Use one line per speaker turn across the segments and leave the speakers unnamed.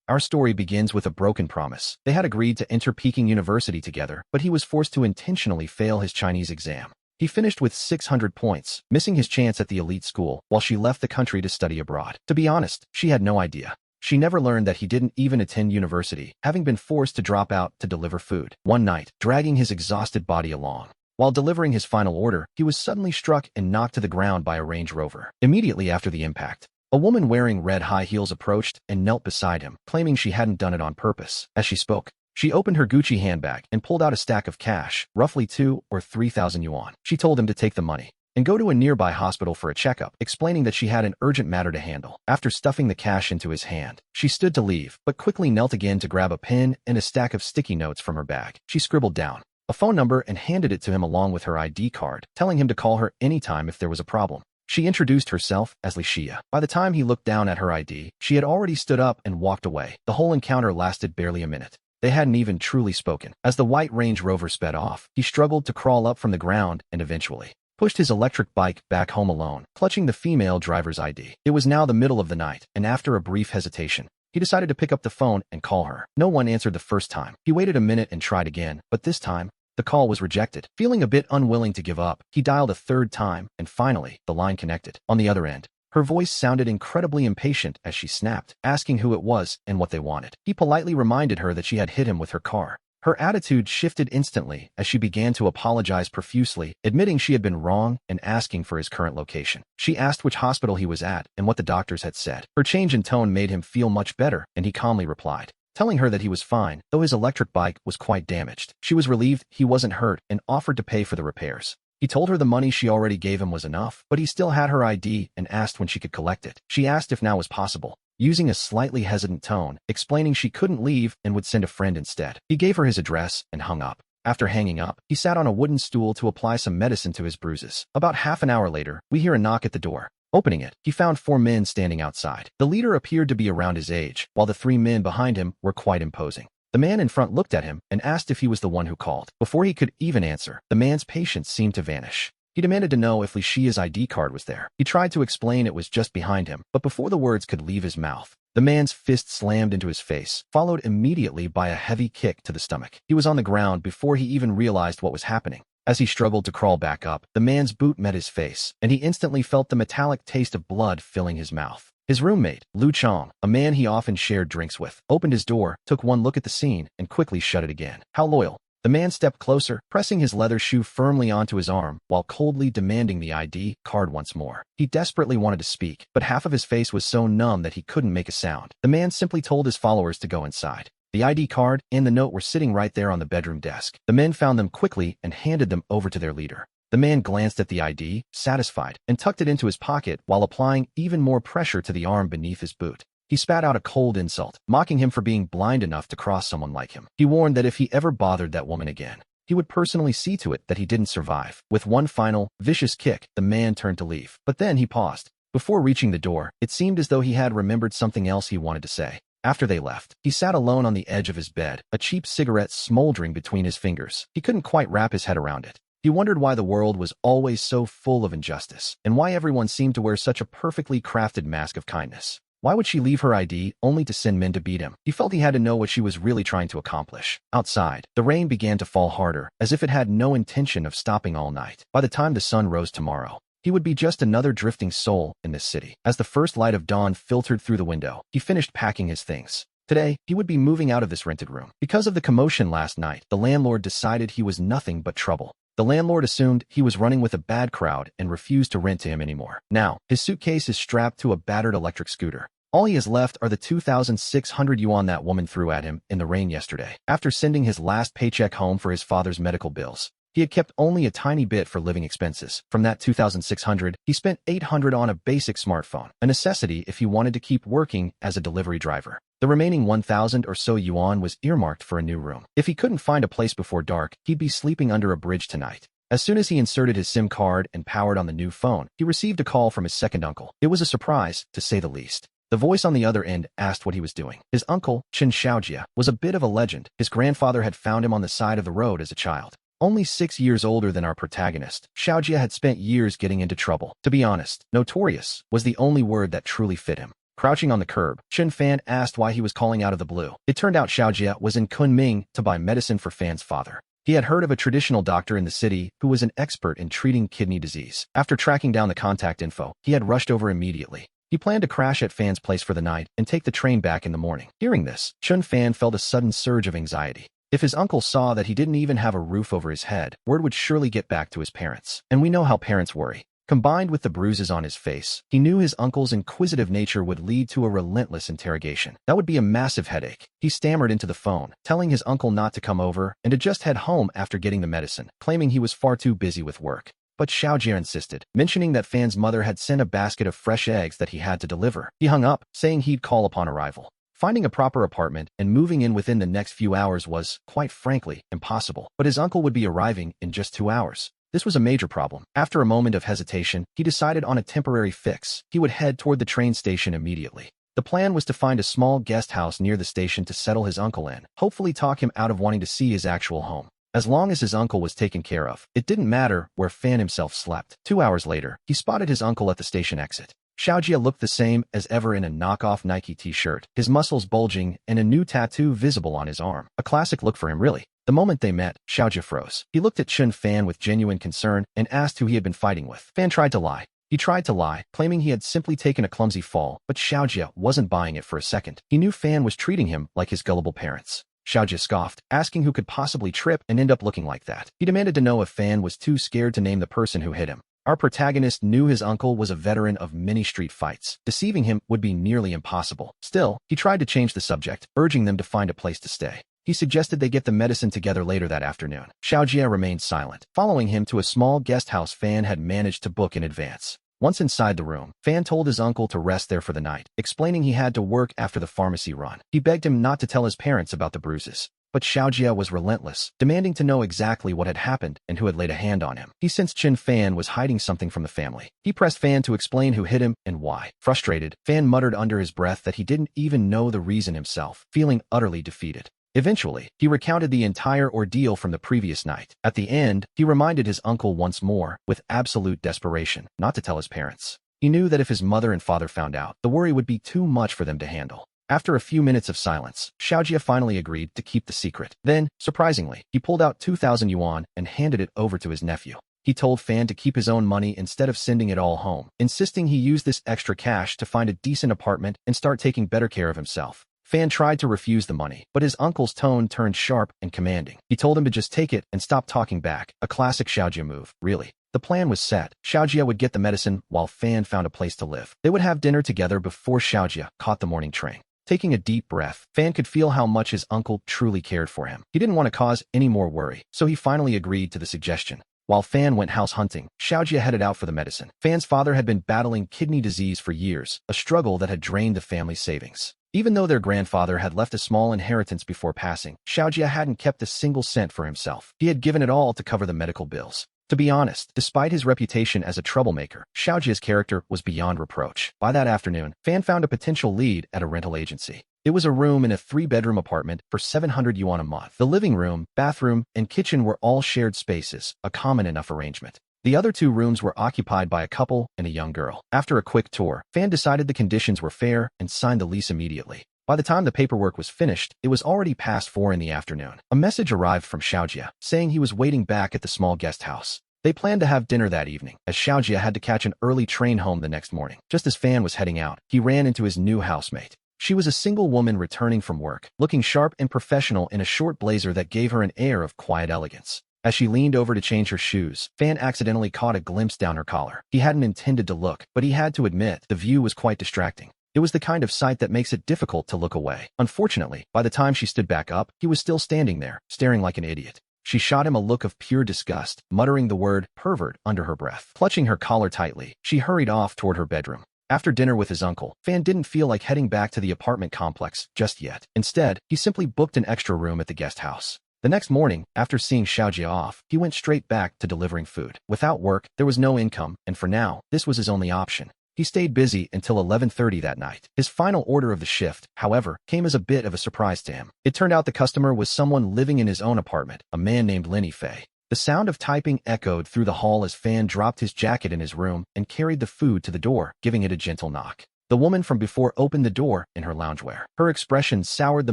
Our story begins with a broken promise. They had agreed to enter Peking University together, but he was forced to intentionally fail his Chinese exam. He finished with 600 points, missing his chance at the elite school, while she left the country to study abroad. To be honest, she had no idea. She never learned that he didn't even attend university, having been forced to drop out to deliver food. One night, dragging his exhausted body along. While delivering his final order, he was suddenly struck and knocked to the ground by a Range Rover. Immediately after the impact, a woman wearing red high heels approached and knelt beside him, claiming she hadn't done it on purpose. As she spoke, she opened her Gucci handbag and pulled out a stack of cash, roughly 2 or 3,000 yuan. She told him to take the money and go to a nearby hospital for a checkup, explaining that she had an urgent matter to handle. After stuffing the cash into his hand, she stood to leave, but quickly knelt again to grab a pen and a stack of sticky notes from her bag. She scribbled down a phone number and handed it to him along with her ID card, telling him to call her anytime if there was a problem. She introduced herself as Li Xia. By the time he looked down at her ID, she had already stood up and walked away. The whole encounter lasted barely a minute. They hadn't even truly spoken. As the white Range Rover sped off, he struggled to crawl up from the ground and eventually pushed his electric bike back home alone, clutching the female driver's ID. It was now the middle of the night, and after a brief hesitation, he decided to pick up the phone and call her. No one answered the first time. He waited a minute and tried again, but this time, the call was rejected. Feeling a bit unwilling to give up, he dialed a third time, and finally, the line connected. On the other end, her voice sounded incredibly impatient as she snapped, asking who it was and what they wanted. He politely reminded her that she had hit him with her car. Her attitude shifted instantly as she began to apologize profusely, admitting she had been wrong and asking for his current location. She asked which hospital he was at and what the doctors had said. Her change in tone made him feel much better, and he calmly replied, telling her that he was fine, though his electric bike was quite damaged. She was relieved he wasn't hurt and offered to pay for the repairs. He told her the money she already gave him was enough, but he still had her ID and asked when she could collect it. She asked if now was possible, using a slightly hesitant tone, explaining she couldn't leave and would send a friend instead. He gave her his address and hung up. After hanging up, he sat on a wooden stool to apply some medicine to his bruises. About half an hour later, we hear a knock at the door. Opening it, he found 4 men standing outside. The leader appeared to be around his age, while the 3 men behind him were quite imposing. The man in front looked at him and asked if he was the one who called. Before he could even answer, the man's patience seemed to vanish. He demanded to know if Li Xia's ID card was there. He tried to explain it was just behind him, but before the words could leave his mouth, the man's fist slammed into his face, followed immediately by a heavy kick to the stomach. He was on the ground before he even realized what was happening. As he struggled to crawl back up, the man's boot met his face, and he instantly felt the metallic taste of blood filling his mouth. His roommate, Lu Chong, a man he often shared drinks with, opened his door, took one look at the scene, and quickly shut it again. How loyal. The man stepped closer, pressing his leather shoe firmly onto his arm, while coldly demanding the ID card once more. He desperately wanted to speak, but half of his face was so numb that he couldn't make a sound. The man simply told his followers to go inside. The ID card and the note were sitting right there on the bedroom desk. The men found them quickly and handed them over to their leader. The man glanced at the ID, satisfied, and tucked it into his pocket while applying even more pressure to the arm beneath his boot. He spat out a cold insult, mocking him for being blind enough to cross someone like him. He warned that if he ever bothered that woman again, he would personally see to it that he didn't survive. With one final, vicious kick, the man turned to leave. But then he paused. Before reaching the door, it seemed as though he had remembered something else he wanted to say. After they left, he sat alone on the edge of his bed, a cheap cigarette smoldering between his fingers. He couldn't quite wrap his head around it. He wondered why the world was always so full of injustice, and why everyone seemed to wear such a perfectly crafted mask of kindness. Why would she leave her ID only to send men to beat him? He felt he had to know what she was really trying to accomplish. Outside, the rain began to fall harder, as if it had no intention of stopping all night. By the time the sun rose tomorrow, he would be just another drifting soul in this city. As the first light of dawn filtered through the window, he finished packing his things. Today, he would be moving out of this rented room. Because of the commotion last night, the landlord decided he was nothing but trouble. The landlord assumed he was running with a bad crowd and refused to rent to him anymore. Now, his suitcase is strapped to a battered electric scooter. All he has left are the 2,600 yuan that woman threw at him in the rain yesterday. After sending his last paycheck home for his father's medical bills, he had kept only a tiny bit for living expenses. From that 2,600, he spent 800 on a basic smartphone, a necessity if he wanted to keep working as a delivery driver. The remaining 1,000 or so yuan was earmarked for a new room. If he couldn't find a place before dark, he'd be sleeping under a bridge tonight. As soon as he inserted his SIM card and powered on the new phone, he received a call from his second uncle. It was a surprise, to say the least. The voice on the other end asked what he was doing. His uncle, Chen Xiaojia, was a bit of a legend. His grandfather had found him on the side of the road as a child. Only 6 years older than our protagonist, Xiaojia had spent years getting into trouble. To be honest, notorious was the only word that truly fit him. Crouching on the curb, Chen Fan asked why he was calling out of the blue. It turned out Xiaojia was in Kunming to buy medicine for Fan's father. He had heard of a traditional doctor in the city who was an expert in treating kidney disease. After tracking down the contact info, he had rushed over immediately. He planned to crash at Fan's place for the night and take the train back in the morning. Hearing this, Chen Fan felt a sudden surge of anxiety. If his uncle saw that he didn't even have a roof over his head, word would surely get back to his parents. And we know how parents worry. Combined with the bruises on his face, he knew his uncle's inquisitive nature would lead to a relentless interrogation. That would be a massive headache. He stammered into the phone, telling his uncle not to come over and to just head home after getting the medicine, claiming he was far too busy with work. But Xiaojia insisted, mentioning that Fan's mother had sent a basket of fresh eggs that he had to deliver. He hung up, saying he'd call upon arrival. Finding a proper apartment and moving in within the next few hours was, quite frankly, impossible. But his uncle would be arriving in just 2 hours. This was a major problem. After a moment of hesitation, he decided on a temporary fix. He would head toward the train station immediately. The plan was to find a small guest house near the station to settle his uncle in, hopefully talk him out of wanting to see his actual home. As long as his uncle was taken care of, it didn't matter where Fan himself slept. 2 hours later, he spotted his uncle at the station exit. Xiaojia looked the same as ever in a knockoff Nike t-shirt, his muscles bulging and a new tattoo visible on his arm. A classic look for him, really. The moment they met, Xiaojia froze. He looked at Chen Fan with genuine concern and asked who he had been fighting with. Fan tried to lie. He tried to lie, claiming he had simply taken a clumsy fall, but Xiaojia wasn't buying it for a second. He knew Fan was treating him like his gullible parents. Xiaojia scoffed, asking who could possibly trip and end up looking like that. He demanded to know if Fan was too scared to name the person who hit him. Our protagonist knew his uncle was a veteran of many street fights. Deceiving him would be nearly impossible. Still, he tried to change the subject, urging them to find a place to stay. He suggested they get the medicine together later that afternoon. Xiaojia remained silent, following him to a small guest house Fan had managed to book in advance. Once inside the room, Fan told his uncle to rest there for the night, explaining he had to work after the pharmacy run. He begged him not to tell his parents about the bruises. But Xiaojia was relentless, demanding to know exactly what had happened and who had laid a hand on him. He sensed Chen Fan was hiding something from the family. He pressed Fan to explain who hit him and why. Frustrated, Fan muttered under his breath that he didn't even know the reason himself, feeling utterly defeated. Eventually, he recounted the entire ordeal from the previous night. At the end, he reminded his uncle once more, with absolute desperation, not to tell his parents. He knew that if his mother and father found out, the worry would be too much for them to handle. After a few minutes of silence, Xiaojia finally agreed to keep the secret. Then, surprisingly, he pulled out 2,000 yuan and handed it over to his nephew. He told Fan to keep his own money instead of sending it all home, insisting he use this extra cash to find a decent apartment and start taking better care of himself. Fan tried to refuse the money, but his uncle's tone turned sharp and commanding. He told him to just take it and stop talking back, a classic Xiaojia move, really. The plan was set. Xiaojia would get the medicine while Fan found a place to live. They would have dinner together before Xiaojia caught the morning train. Taking a deep breath, Fan could feel how much his uncle truly cared for him. He didn't want to cause any more worry, so he finally agreed to the suggestion. While Fan went house hunting, Xiaojia headed out for the medicine. Fan's father had been battling kidney disease for years, a struggle that had drained the family's savings. Even though their grandfather had left a small inheritance before passing, Xiaojia hadn't kept a single cent for himself. He had given it all to cover the medical bills. To be honest, despite his reputation as a troublemaker, Xiaojia's character was beyond reproach. By that afternoon, Fan found a potential lead at a rental agency. It was a room in a 3-bedroom apartment for 700 yuan a month. The living room, bathroom, and kitchen were all shared spaces, a common enough arrangement. The other 2 rooms were occupied by a couple and a young girl. After a quick tour, Fan decided the conditions were fair and signed the lease immediately. By the time the paperwork was finished, it was already past 4 in the afternoon. A message arrived from Xiaojia, saying he was waiting back at the small guest house. They planned to have dinner that evening, as Xiaojia had to catch an early train home the next morning. Just as Fan was heading out, he ran into his new housemate. She was a single woman returning from work, looking sharp and professional in a short blazer that gave her an air of quiet elegance. As she leaned over to change her shoes, Fan accidentally caught a glimpse down her collar. He hadn't intended to look, but he had to admit the view was quite distracting. It was the kind of sight that makes it difficult to look away. Unfortunately, by the time she stood back up, he was still standing there, staring like an idiot. She shot him a look of pure disgust, muttering the word pervert under her breath. Clutching her collar tightly, she hurried off toward her bedroom. After dinner with his uncle, Fan didn't feel like heading back to the apartment complex just yet. Instead, he simply booked an extra room at the guest house. The next morning, after seeing Xiaojia off, he went straight back to delivering food. Without work, there was no income, and for now, this was his only option. He stayed busy until 11:30 that night. His final order of the shift, however, came as a bit of a surprise to him. It turned out the customer was someone living in his own apartment, a man named Lin Fei. The sound of typing echoed through the hall as Fan dropped his jacket in his room and carried the food to the door, giving it a gentle knock. The woman from before opened the door in her loungewear. Her expression soured the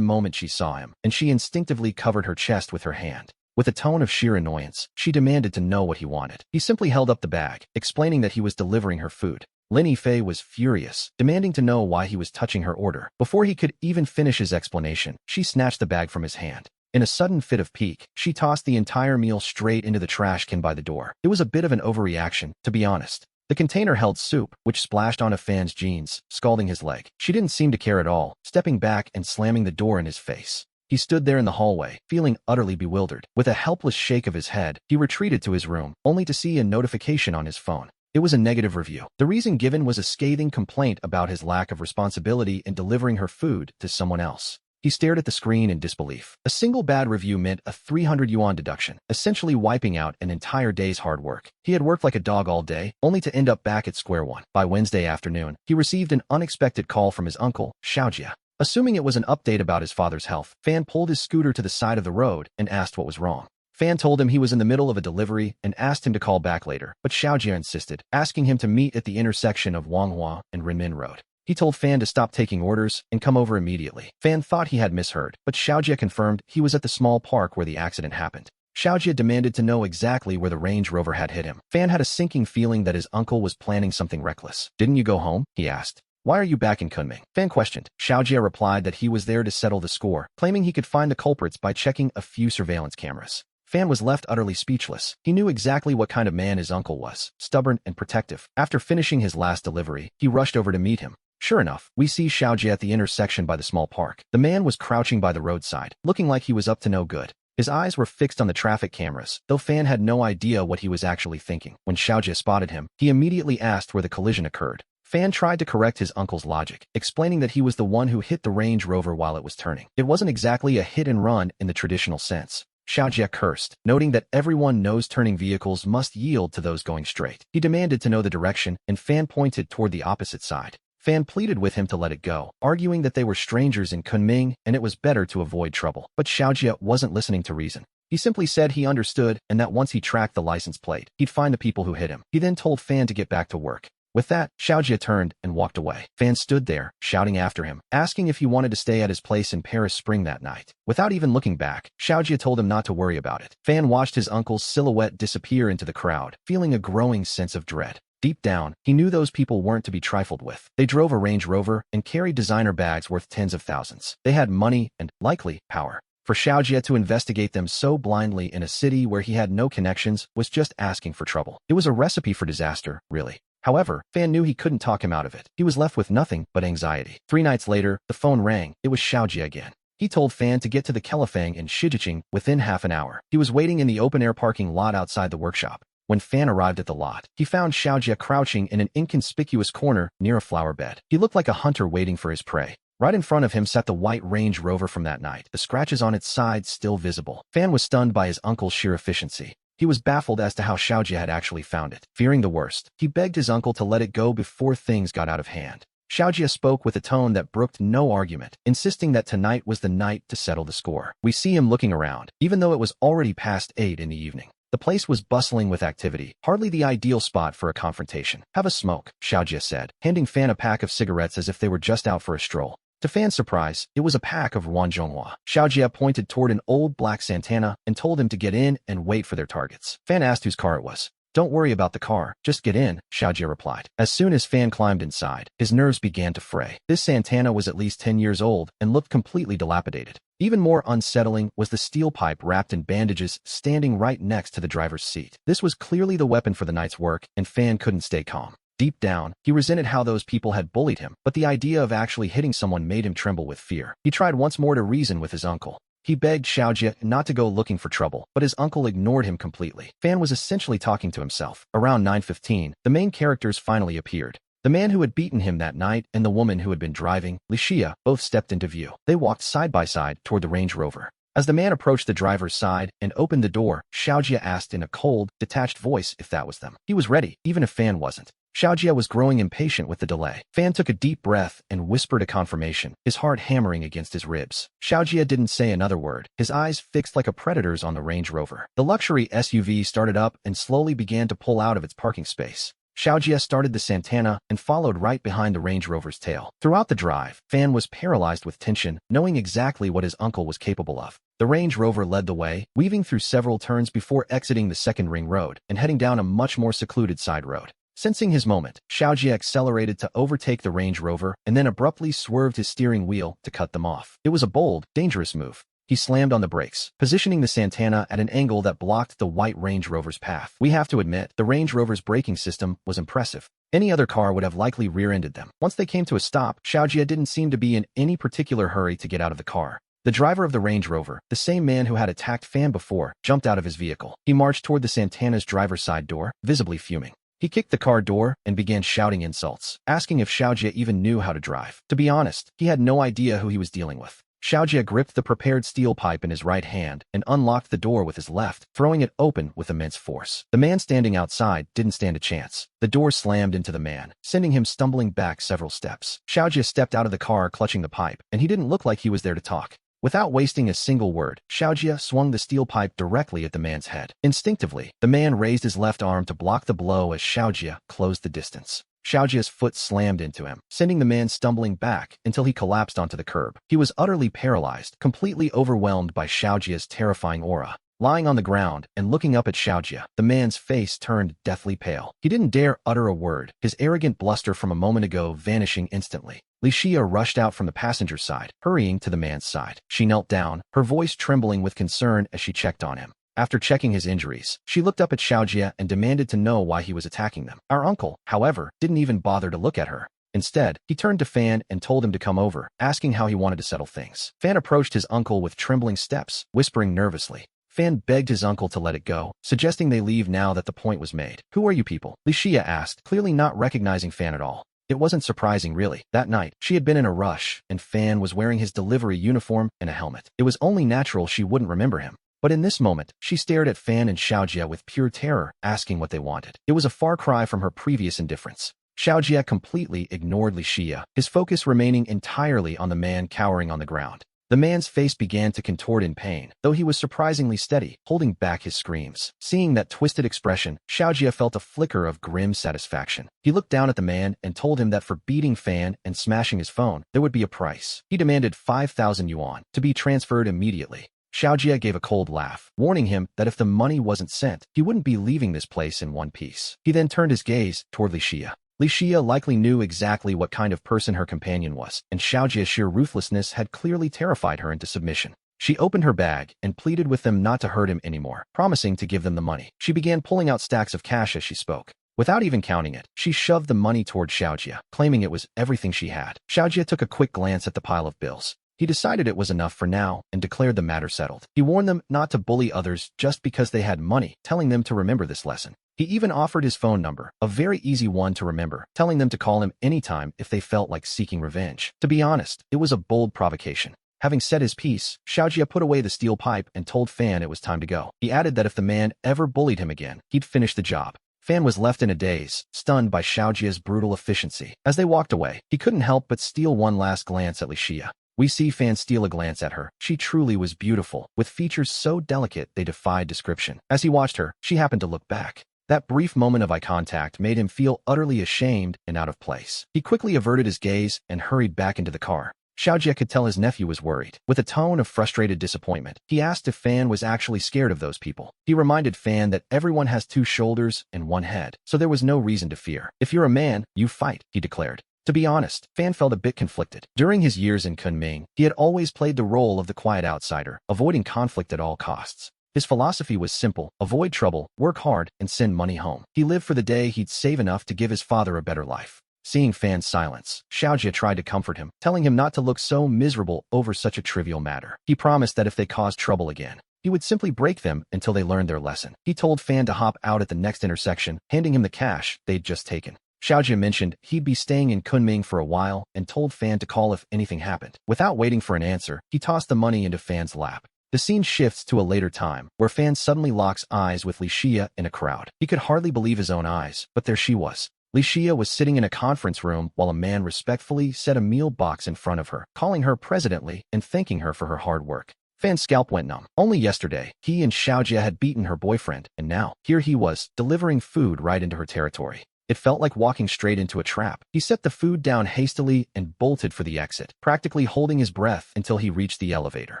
moment she saw him, and she instinctively covered her chest with her hand. With a tone of sheer annoyance, she demanded to know what he wanted. He simply held up the bag, explaining that he was delivering her food. Lin Yifei was furious, demanding to know why he was touching her order. Before he could even finish his explanation, she snatched the bag from his hand. In a sudden fit of pique, she tossed the entire meal straight into the trash can by the door. It was a bit of an overreaction, to be honest. The container held soup, which splashed onto Fan's jeans, scalding his leg. She didn't seem to care at all, stepping back and slamming the door in his face. He stood there in the hallway, feeling utterly bewildered. With a helpless shake of his head, he retreated to his room, only to see a notification on his phone. It was a negative review. The reason given was a scathing complaint about his lack of responsibility in delivering her food to someone else. He stared at the screen in disbelief. A single bad review meant a 300 yuan deduction, essentially wiping out an entire day's hard work. He had worked like a dog all day, only to end up back at square one. By Wednesday afternoon, he received an unexpected call from his uncle, Xiaojia. Assuming it was an update about his father's health, Fan pulled his scooter to the side of the road and asked what was wrong. Fan told him he was in the middle of a delivery and asked him to call back later, but Xiaojia insisted, asking him to meet at the intersection of Wanghua and Renmin Road. He told Fan to stop taking orders and come over immediately. Fan thought he had misheard, but Xiaojia confirmed he was at the small park where the accident happened. Xiaojia demanded to know exactly where the Range Rover had hit him. Fan had a sinking feeling that his uncle was planning something reckless. "Didn't you go home?" he asked. "Why are you back in Kunming?" Fan questioned. Xiaojia replied that he was there to settle the score, claiming he could find the culprits by checking a few surveillance cameras. Fan was left utterly speechless. He knew exactly what kind of man his uncle was, stubborn and protective. After finishing his last delivery, he rushed over to meet him. Sure enough, we see Xiaojia at the intersection by the small park. The man was crouching by the roadside, looking like he was up to no good. His eyes were fixed on the traffic cameras, though Fan had no idea what he was actually thinking. When Xiaojia spotted him, he immediately asked where the collision occurred. Fan tried to correct his uncle's logic, explaining that he was the one who hit the Range Rover while it was turning. It wasn't exactly a hit and run in the traditional sense. Xiaojia cursed, noting that everyone knows turning vehicles must yield to those going straight. He demanded to know the direction, and Fan pointed toward the opposite side. Fan pleaded with him to let it go, arguing that they were strangers in Kunming and it was better to avoid trouble. But Xiaojia wasn't listening to reason. He simply said he understood and that once he tracked the license plate, he'd find the people who hit him. He then told Fan to get back to work. With that, Xiaojia turned and walked away. Fan stood there, shouting after him, asking if he wanted to stay at his place in Paris Spring that night. Without even looking back, Xiaojia told him not to worry about it. Fan watched his uncle's silhouette disappear into the crowd, feeling a growing sense of dread. Deep down, he knew those people weren't to be trifled with. They drove a Range Rover and carried designer bags worth tens of thousands. They had money and, likely, power. For Xiaojia to investigate them so blindly in a city where he had no connections was just asking for trouble. It was a recipe for disaster, really. However, Fan knew he couldn't talk him out of it. He was left with nothing but anxiety. 3 nights later, the phone rang. It was Xiaojia again. He told Fan to get to the Kelifang in Shijiqing within half an hour. He was waiting in the open-air parking lot outside the workshop. When Fan arrived at the lot, he found Xiaojia crouching in an inconspicuous corner near a flower bed. He looked like a hunter waiting for his prey. Right in front of him sat the white Range Rover from that night, the scratches on its side still visible. Fan was stunned by his uncle's sheer efficiency. He was baffled as to how Xiaojia had actually found it. Fearing the worst, he begged his uncle to let it go before things got out of hand. Xiaojia spoke with a tone that brooked no argument, insisting that tonight was the night to settle the score. We see him looking around, even though it was already past 8 in the evening. The place was bustling with activity, hardly the ideal spot for a confrontation. "Have a smoke," Xiaojia said, handing Fan a pack of cigarettes as if they were just out for a stroll. To Fan's surprise, it was a pack of Ruanzhonghua. Xiaojia pointed toward an old black Santana and told him to get in and wait for their targets. Fan asked whose car it was. "Don't worry about the car, just get in," Xiaojia replied. As soon as Fan climbed inside, his nerves began to fray. This Santana was at least 10 years old and looked completely dilapidated. Even more unsettling was the steel pipe wrapped in bandages standing right next to the driver's seat. This was clearly the weapon for the night's work, and Fan couldn't stay calm. Deep down, he resented how those people had bullied him, but the idea of actually hitting someone made him tremble with fear. He tried once more to reason with his uncle. He begged Xiaojia not to go looking for trouble, but his uncle ignored him completely. Fan was essentially talking to himself. Around 9:15, the main characters finally appeared. The man who had beaten him that night and the woman who had been driving, Li Xia, both stepped into view. They walked side by side toward the Range Rover. As the man approached the driver's side and opened the door, Xiaojia asked in a cold, detached voice if that was them. He was ready, even if Fan wasn't. Xiaojia was growing impatient with the delay. Fan took a deep breath and whispered a confirmation, his heart hammering against his ribs. Xiaojia didn't say another word, his eyes fixed like a predator's on the Range Rover. The luxury SUV started up and slowly began to pull out of its parking space. Xiaojie started the Santana and followed right behind the Range Rover's tail. Throughout the drive, Fan was paralyzed with tension, knowing exactly what his uncle was capable of. The Range Rover led the way, weaving through several turns before exiting the second ring road and heading down a much more secluded side road. Sensing his moment, Xiaojie accelerated to overtake the Range Rover and then abruptly swerved his steering wheel to cut them off. It was a bold, dangerous move. He slammed on the brakes, positioning the Santana at an angle that blocked the white Range Rover's path. We have to admit, the Range Rover's braking system was impressive. Any other car would have likely rear-ended them. Once they came to a stop, Xiaojie didn't seem to be in any particular hurry to get out of the car. The driver of the Range Rover, the same man who had attacked Fan before, jumped out of his vehicle. He marched toward the Santana's driver's side door, visibly fuming. He kicked the car door and began shouting insults, asking if Xiaojie even knew how to drive. To be honest, he had no idea who he was dealing with. Xiaojie gripped the prepared steel pipe in his right hand and unlocked the door with his left, throwing it open with immense force. The man standing outside didn't stand a chance. The door slammed into the man, sending him stumbling back several steps. Xiaojie stepped out of the car clutching the pipe, and he didn't look like he was there to talk. Without wasting a single word, Xiaojie swung the steel pipe directly at the man's head. Instinctively, the man raised his left arm to block the blow as Xiaojie closed the distance. Xiaojie's foot slammed into him, sending the man stumbling back until he collapsed onto the curb. He was utterly paralyzed, completely overwhelmed by Xiaojie's terrifying aura. Lying on the ground and looking up at Xiaojie, the man's face turned deathly pale. He didn't dare utter a word, his arrogant bluster from a moment ago vanishing instantly. Li Xia rushed out from the passenger side, hurrying to the man's side. She knelt down, her voice trembling with concern as she checked on him. After checking his injuries, she looked up at Xiaojie and demanded to know why he was attacking them. Our uncle, however, didn't even bother to look at her. Instead, he turned to Fan and told him to come over, asking how he wanted to settle things. Fan approached his uncle with trembling steps, whispering nervously. Fan begged his uncle to let it go, suggesting they leave now that the point was made. Who are you people? Li Xia asked, clearly not recognizing Fan at all. It wasn't surprising, really. That night, she had been in a rush, and Fan was wearing his delivery uniform and a helmet. It was only natural she wouldn't remember him. But in this moment, she stared at Fan and Xiaojie with pure terror, asking what they wanted. It was a far cry from her previous indifference. Xiaojie completely ignored Li Xia, his focus remaining entirely on the man cowering on the ground. The man's face began to contort in pain, though he was surprisingly steady, holding back his screams. Seeing that twisted expression, Xiaojie felt a flicker of grim satisfaction. He looked down at the man and told him that for beating Fan and smashing his phone, there would be a price. He demanded 5,000 yuan to be transferred immediately. Xiaojie gave a cold laugh, warning him that if the money wasn't sent, he wouldn't be leaving this place in one piece. He then turned his gaze toward Li Xia. Li Xia likely knew exactly what kind of person her companion was, and Xiaojie's sheer ruthlessness had clearly terrified her into submission. She opened her bag and pleaded with them not to hurt him anymore, promising to give them the money. She began pulling out stacks of cash as she spoke. Without even counting it, she shoved the money toward Xiaojie, claiming it was everything she had. Xiaojie took a quick glance at the pile of bills. He decided it was enough for now and declared the matter settled. He warned them not to bully others just because they had money, telling them to remember this lesson. He even offered his phone number, a very easy one to remember, telling them to call him anytime if they felt like seeking revenge. To be honest, it was a bold provocation. Having said his piece, Xiaojie put away the steel pipe and told Fan it was time to go. He added that if the man ever bullied him again, he'd finish the job. Fan was left in a daze, stunned by Xiaojie's brutal efficiency. As they walked away, he couldn't help but steal one last glance at Li Xia. We see Fan steal a glance at her. She truly was beautiful, with features so delicate they defied description. As he watched her, she happened to look back. That brief moment of eye contact made him feel utterly ashamed and out of place. He quickly averted his gaze and hurried back into the car. Xiaojie could tell his nephew was worried. With a tone of frustrated disappointment, he asked if Fan was actually scared of those people. He reminded Fan that everyone has 2 shoulders and 1 head, so there was no reason to fear. If you're a man, you fight, he declared. To be honest, Fan felt a bit conflicted. During his years in Kunming, he had always played the role of the quiet outsider, avoiding conflict at all costs. His philosophy was simple: avoid trouble, work hard, and send money home. He lived for the day he'd save enough to give his father a better life. Seeing Fan's silence, Xiaojie tried to comfort him, telling him not to look so miserable over such a trivial matter. He promised that if they caused trouble again, he would simply break them until they learned their lesson. He told Fan to hop out at the next intersection, handing him the cash they'd just taken. Xiaojie mentioned he'd be staying in Kunming for a while and told Fan to call if anything happened. Without waiting for an answer, he tossed the money into Fan's lap. The scene shifts to a later time, where Fan suddenly locks eyes with Li Xia in a crowd. He could hardly believe his own eyes, but there she was. Li Xia was sitting in a conference room while a man respectfully set a meal box in front of her, calling her presidently and thanking her for her hard work. Fan's scalp went numb. Only yesterday, he and Xiaojie had beaten her boyfriend, and now, here he was, delivering food right into her territory. It felt like walking straight into a trap. He set the food down hastily and bolted for the exit, practically holding his breath until he reached the elevator.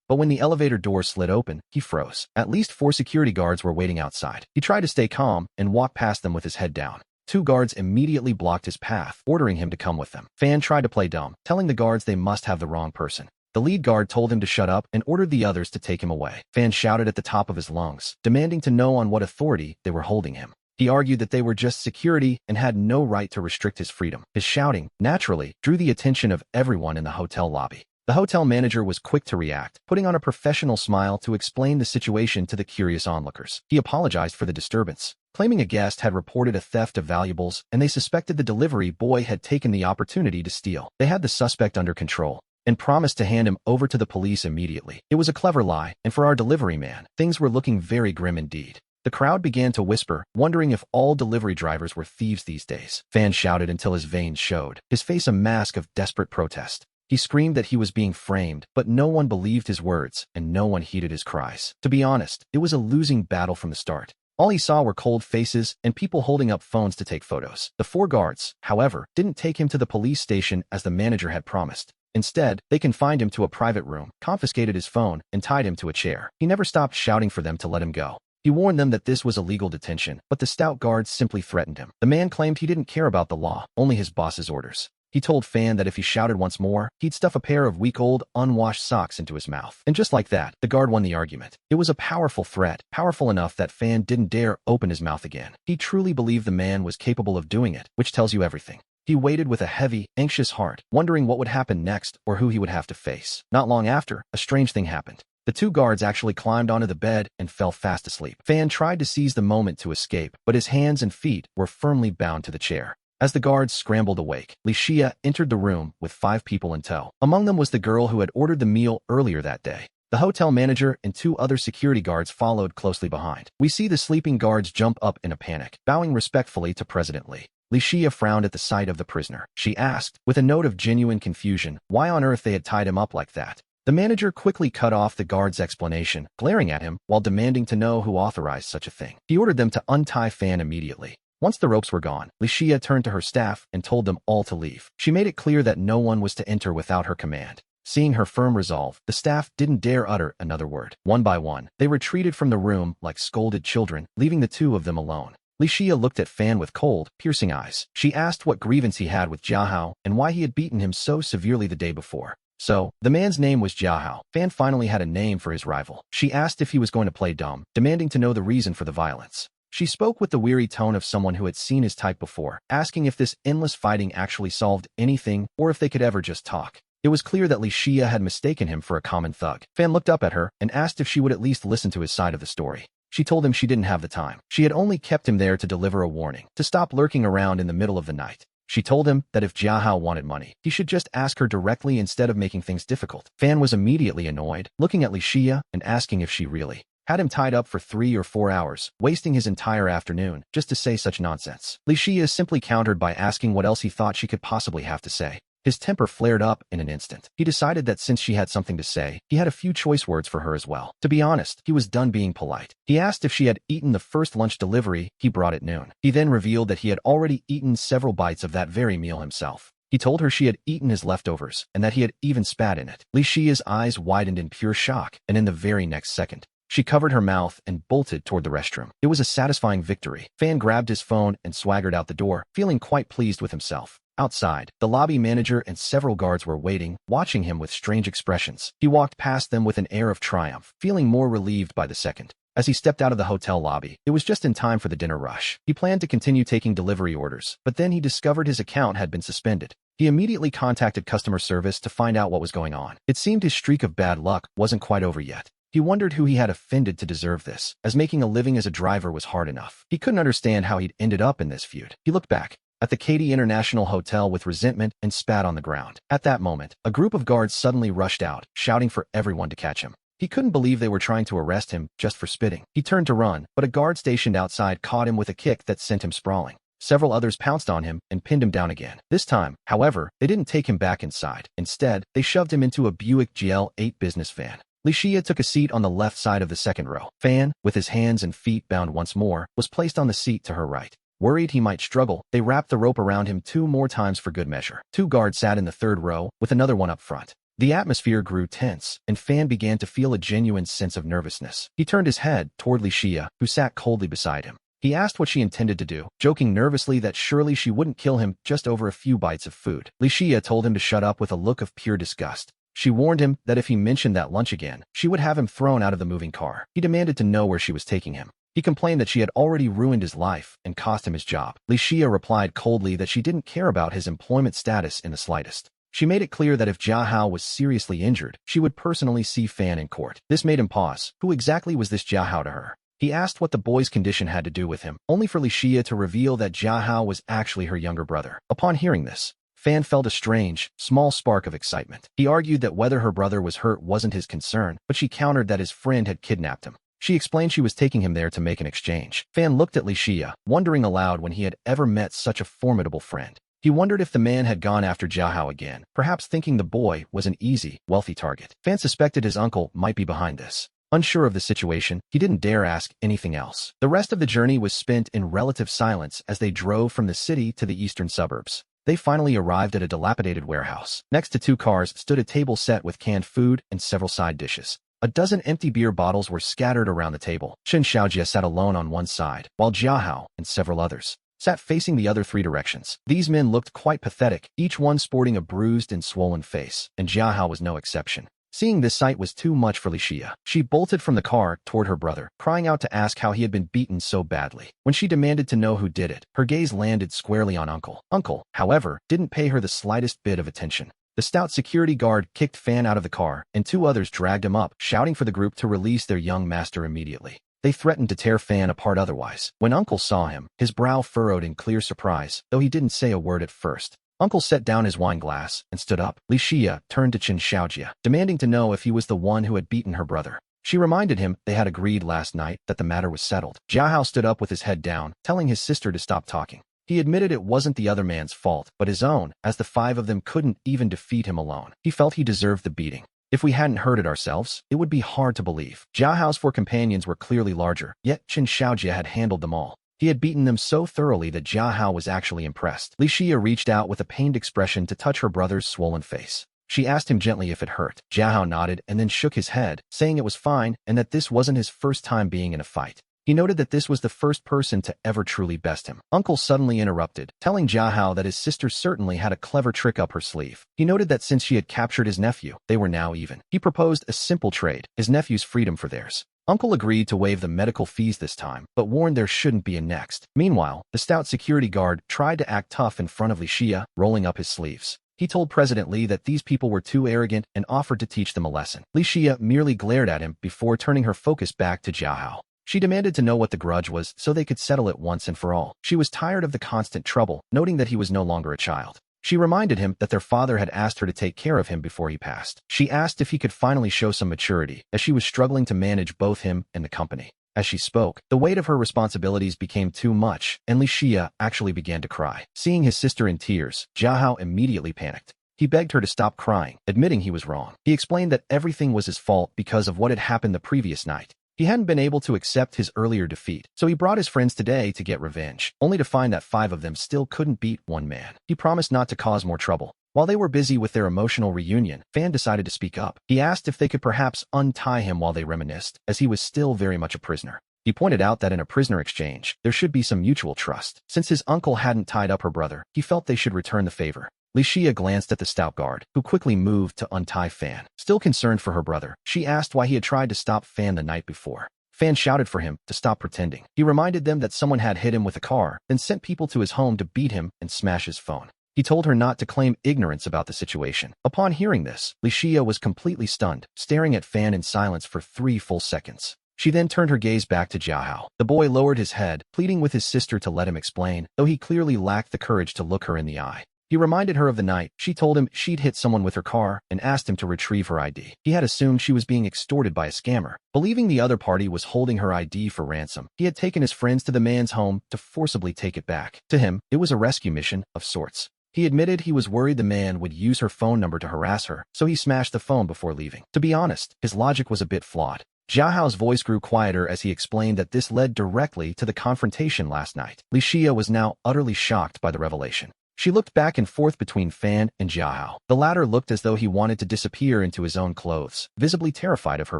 But when the elevator door slid open, he froze. At least 4 security guards were waiting outside. He tried to stay calm and walked past them with his head down. 2 guards immediately blocked his path, ordering him to come with them. Fan tried to play dumb, telling the guards they must have the wrong person. The lead guard told him to shut up and ordered the others to take him away. Fan shouted at the top of his lungs, demanding to know on what authority they were holding him. He argued that they were just security and had no right to restrict his freedom. His shouting, naturally, drew the attention of everyone in the hotel lobby. The hotel manager was quick to react, putting on a professional smile to explain the situation to the curious onlookers. He apologized for the disturbance, claiming a guest had reported a theft of valuables and they suspected the delivery boy had taken the opportunity to steal. They had the suspect under control and promised to hand him over to the police immediately. It was a clever lie, and for our delivery man, things were looking very grim indeed. The crowd began to whisper, wondering if all delivery drivers were thieves these days. Fan shouted until his veins showed, his face a mask of desperate protest. He screamed that he was being framed, but no one believed his words, and no one heeded his cries. To be honest, it was a losing battle from the start. All he saw were cold faces and people holding up phones to take photos. The 4 guards, however, didn't take him to the police station as the manager had promised. Instead, they confined him to a private room, confiscated his phone, and tied him to a chair. He never stopped shouting for them to let him go. He warned them that this was illegal detention, but the stout guards simply threatened him. The man claimed he didn't care about the law, only his boss's orders. He told Fan that if he shouted once more, he'd stuff a pair of week-old, unwashed socks into his mouth. And just like that, the guard won the argument. It was a powerful threat, powerful enough that Fan didn't dare open his mouth again. He truly believed the man was capable of doing it, which tells you everything. He waited with a heavy, anxious heart, wondering what would happen next or who he would have to face. Not long after, a strange thing happened. The 2 guards actually climbed onto the bed and fell fast asleep. Fan tried to seize the moment to escape, but his hands and feet were firmly bound to the chair. As the guards scrambled awake, Li Xia entered the room with 5 people in tow. Among them was the girl who had ordered the meal earlier that day. The hotel manager and 2 other security guards followed closely behind. We see the sleeping guards jump up in a panic, bowing respectfully to President Li. Li Xia frowned at the sight of the prisoner. She asked, with a note of genuine confusion, why on earth they had tied him up like that. The manager quickly cut off the guard's explanation, glaring at him while demanding to know who authorized such a thing. He ordered them to untie Fan immediately. Once the ropes were gone, Li Xia turned to her staff and told them all to leave. She made it clear that no one was to enter without her command. Seeing her firm resolve, the staff didn't dare utter another word. One by one, they retreated from the room like scolded children, leaving the 2 of them alone. Li Xia looked at Fan with cold, piercing eyes. She asked what grievance he had with Jiahao and why he had beaten him so severely the day before. So, the man's name was Jiahao. Fan finally had a name for his rival. She asked if he was going to play dumb, demanding to know the reason for the violence. She spoke with the weary tone of someone who had seen his type before, asking if this endless fighting actually solved anything or if they could ever just talk. It was clear that Li Xia had mistaken him for a common thug. Fan looked up at her and asked if she would at least listen to his side of the story. She told him she didn't have the time. She had only kept him there to deliver a warning, to stop lurking around in the middle of the night. She told him that if Jiahao wanted money, he should just ask her directly instead of making things difficult. Fan was immediately annoyed, looking at Li Xia and asking if she really had him tied up for 3 or 4 hours, wasting his entire afternoon just to say such nonsense. Li Xia simply countered by asking what else he thought she could possibly have to say. His temper flared up in an instant. He decided that since she had something to say, he had a few choice words for her as well. To be honest, he was done being polite. He asked if she had eaten the first lunch delivery he brought at noon. He then revealed that he had already eaten several bites of that very meal himself. He told her she had eaten his leftovers, and that he had even spat in it. Li Xia's eyes widened in pure shock, and in the very next second, she covered her mouth and bolted toward the restroom. It was a satisfying victory. Fan grabbed his phone and swaggered out the door, feeling quite pleased with himself. Outside, the lobby manager and several guards were waiting, watching him with strange expressions. He walked past them with an air of triumph, feeling more relieved by the second. As he stepped out of the hotel lobby, it was just in time for the dinner rush. He planned to continue taking delivery orders, but then he discovered his account had been suspended. He immediately contacted customer service to find out what was going on. It seemed his streak of bad luck wasn't quite over yet. He wondered who he had offended to deserve this, as making a living as a driver was hard enough. He couldn't understand how he'd ended up in this feud. He looked back at the Katy International Hotel with resentment and spat on the ground. At that moment, a group of guards suddenly rushed out, shouting for everyone to catch him. He couldn't believe they were trying to arrest him just for spitting. He turned to run, but a guard stationed outside caught him with a kick that sent him sprawling. Several others pounced on him and pinned him down again. This time, however, they didn't take him back inside. Instead, they shoved him into a Buick GL8 business van. Li Xia took a seat on the left side of the second row. Fan, with his hands and feet bound once more, was placed on the seat to her right. Worried he might struggle, they wrapped the rope around him 2 more times for good measure. 2 guards sat in the 3rd row, with another one up front. The atmosphere grew tense, and Fan began to feel a genuine sense of nervousness. He turned his head toward Li Xia, who sat coldly beside him. He asked what she intended to do, joking nervously that surely she wouldn't kill him just over a few bites of food. Li Xia told him to shut up with a look of pure disgust. She warned him that if he mentioned that lunch again, she would have him thrown out of the moving car. He demanded to know where she was taking him. He complained that she had already ruined his life and cost him his job. Li Xia replied coldly that she didn't care about his employment status in the slightest. She made it clear that if Jia Hao was seriously injured, she would personally see Fan in court. This made him pause. Who exactly was this Jia Hao to her? He asked what the boy's condition had to do with him, only for Li Xia to reveal that Jia Hao was actually her younger brother. Upon hearing this, Fan felt a strange, small spark of excitement. He argued that whether her brother was hurt wasn't his concern, but she countered that his friend had kidnapped him. She explained she was taking him there to make an exchange. Fan looked at Li Xia, wondering aloud when he had ever met such a formidable friend. He wondered if the man had gone after Jia Hao again, perhaps thinking the boy was an easy, wealthy target. Fan suspected his uncle might be behind this. Unsure of the situation, he didn't dare ask anything else. The rest of the journey was spent in relative silence as they drove from the city to the eastern suburbs. They finally arrived at a dilapidated warehouse. Next to 2 cars stood a table set with canned food and several side dishes. A dozen empty beer bottles were scattered around the table. Chen Xiaojie sat alone on one side, while Jia Hao and several others sat facing the other 3 directions. These men looked quite pathetic, each one sporting a bruised and swollen face, and Jia Hao was no exception. Seeing this sight was too much for Li Xia. She bolted from the car toward her brother, crying out to ask how he had been beaten so badly. When she demanded to know who did it, her gaze landed squarely on Uncle. Uncle, however, didn't pay her the slightest bit of attention. The stout security guard kicked Fan out of the car, and 2 others dragged him up, shouting for the group to release their young master immediately. They threatened to tear Fan apart otherwise. When Uncle saw him, his brow furrowed in clear surprise, though he didn't say a word at first. Uncle set down his wine glass and stood up. Li Xia turned to Chen Xiaojie, demanding to know if he was the one who had beaten her brother. She reminded him they had agreed last night that the matter was settled. Jia Hao stood up with his head down, telling his sister to stop talking. He admitted it wasn't the other man's fault, but his own, as the 5 of them couldn't even defeat him alone. He felt he deserved the beating. If we hadn't heard it ourselves, it would be hard to believe. Jia Hao's 4 companions were clearly larger, yet Chen Xiaojie had handled them all. He had beaten them so thoroughly that Jia Hao was actually impressed. Li Xia reached out with a pained expression to touch her brother's swollen face. She asked him gently if it hurt. Jia Hao nodded and then shook his head, saying it was fine and that this wasn't his first time being in a fight. He noted that this was the first person to ever truly best him. Uncle suddenly interrupted, telling Jia Hao that his sister certainly had a clever trick up her sleeve. He noted that since she had captured his nephew, they were now even. He proposed a simple trade, his nephew's freedom for theirs. Uncle agreed to waive the medical fees this time, but warned there shouldn't be a next. Meanwhile, the stout security guard tried to act tough in front of Li Xia, rolling up his sleeves. He told President Li that these people were too arrogant and offered to teach them a lesson. Li Xia merely glared at him before turning her focus back to Jia Hao. She demanded to know what the grudge was so they could settle it once and for all. She was tired of the constant trouble, noting that he was no longer a child. She reminded him that their father had asked her to take care of him before he passed. She asked if he could finally show some maturity, as she was struggling to manage both him and the company. As she spoke, the weight of her responsibilities became too much, and Li Xia actually began to cry. Seeing his sister in tears, Jia Hao immediately panicked. He begged her to stop crying, admitting he was wrong. He explained that everything was his fault because of what had happened the previous night. He hadn't been able to accept his earlier defeat, so he brought his friends today to get revenge, only to find that 5 of them still couldn't beat one man. He promised not to cause more trouble. While they were busy with their emotional reunion, Fan decided to speak up. He asked if they could perhaps untie him while they reminisced, as he was still very much a prisoner. He pointed out that in a prisoner exchange, there should be some mutual trust. Since his uncle hadn't tied up her brother, he felt they should return the favor. Li Xia glanced at the stout guard, who quickly moved to untie Fan. Still concerned for her brother, she asked why he had tried to stop Fan the night before. Fan shouted for him to stop pretending. He reminded them that someone had hit him with a car, then sent people to his home to beat him and smash his phone. He told her not to claim ignorance about the situation. Upon hearing this, Li Xia was completely stunned, staring at Fan in silence for 3 full seconds. She then turned her gaze back to Jia Hao. The boy lowered his head, pleading with his sister to let him explain, though he clearly lacked the courage to look her in the eye. He reminded her of the night she told him she'd hit someone with her car and asked him to retrieve her ID. He had assumed she was being extorted by a scammer. Believing the other party was holding her ID for ransom, he had taken his friends to the man's home to forcibly take it back. To him, it was a rescue mission of sorts. He admitted he was worried the man would use her phone number to harass her, so he smashed the phone before leaving. To be honest, his logic was a bit flawed. Jiahao's voice grew quieter as he explained that this led directly to the confrontation last night. Li Xia was now utterly shocked by the revelation. She looked back and forth between Fan and Jiahao. The latter looked as though he wanted to disappear into his own clothes, visibly terrified of her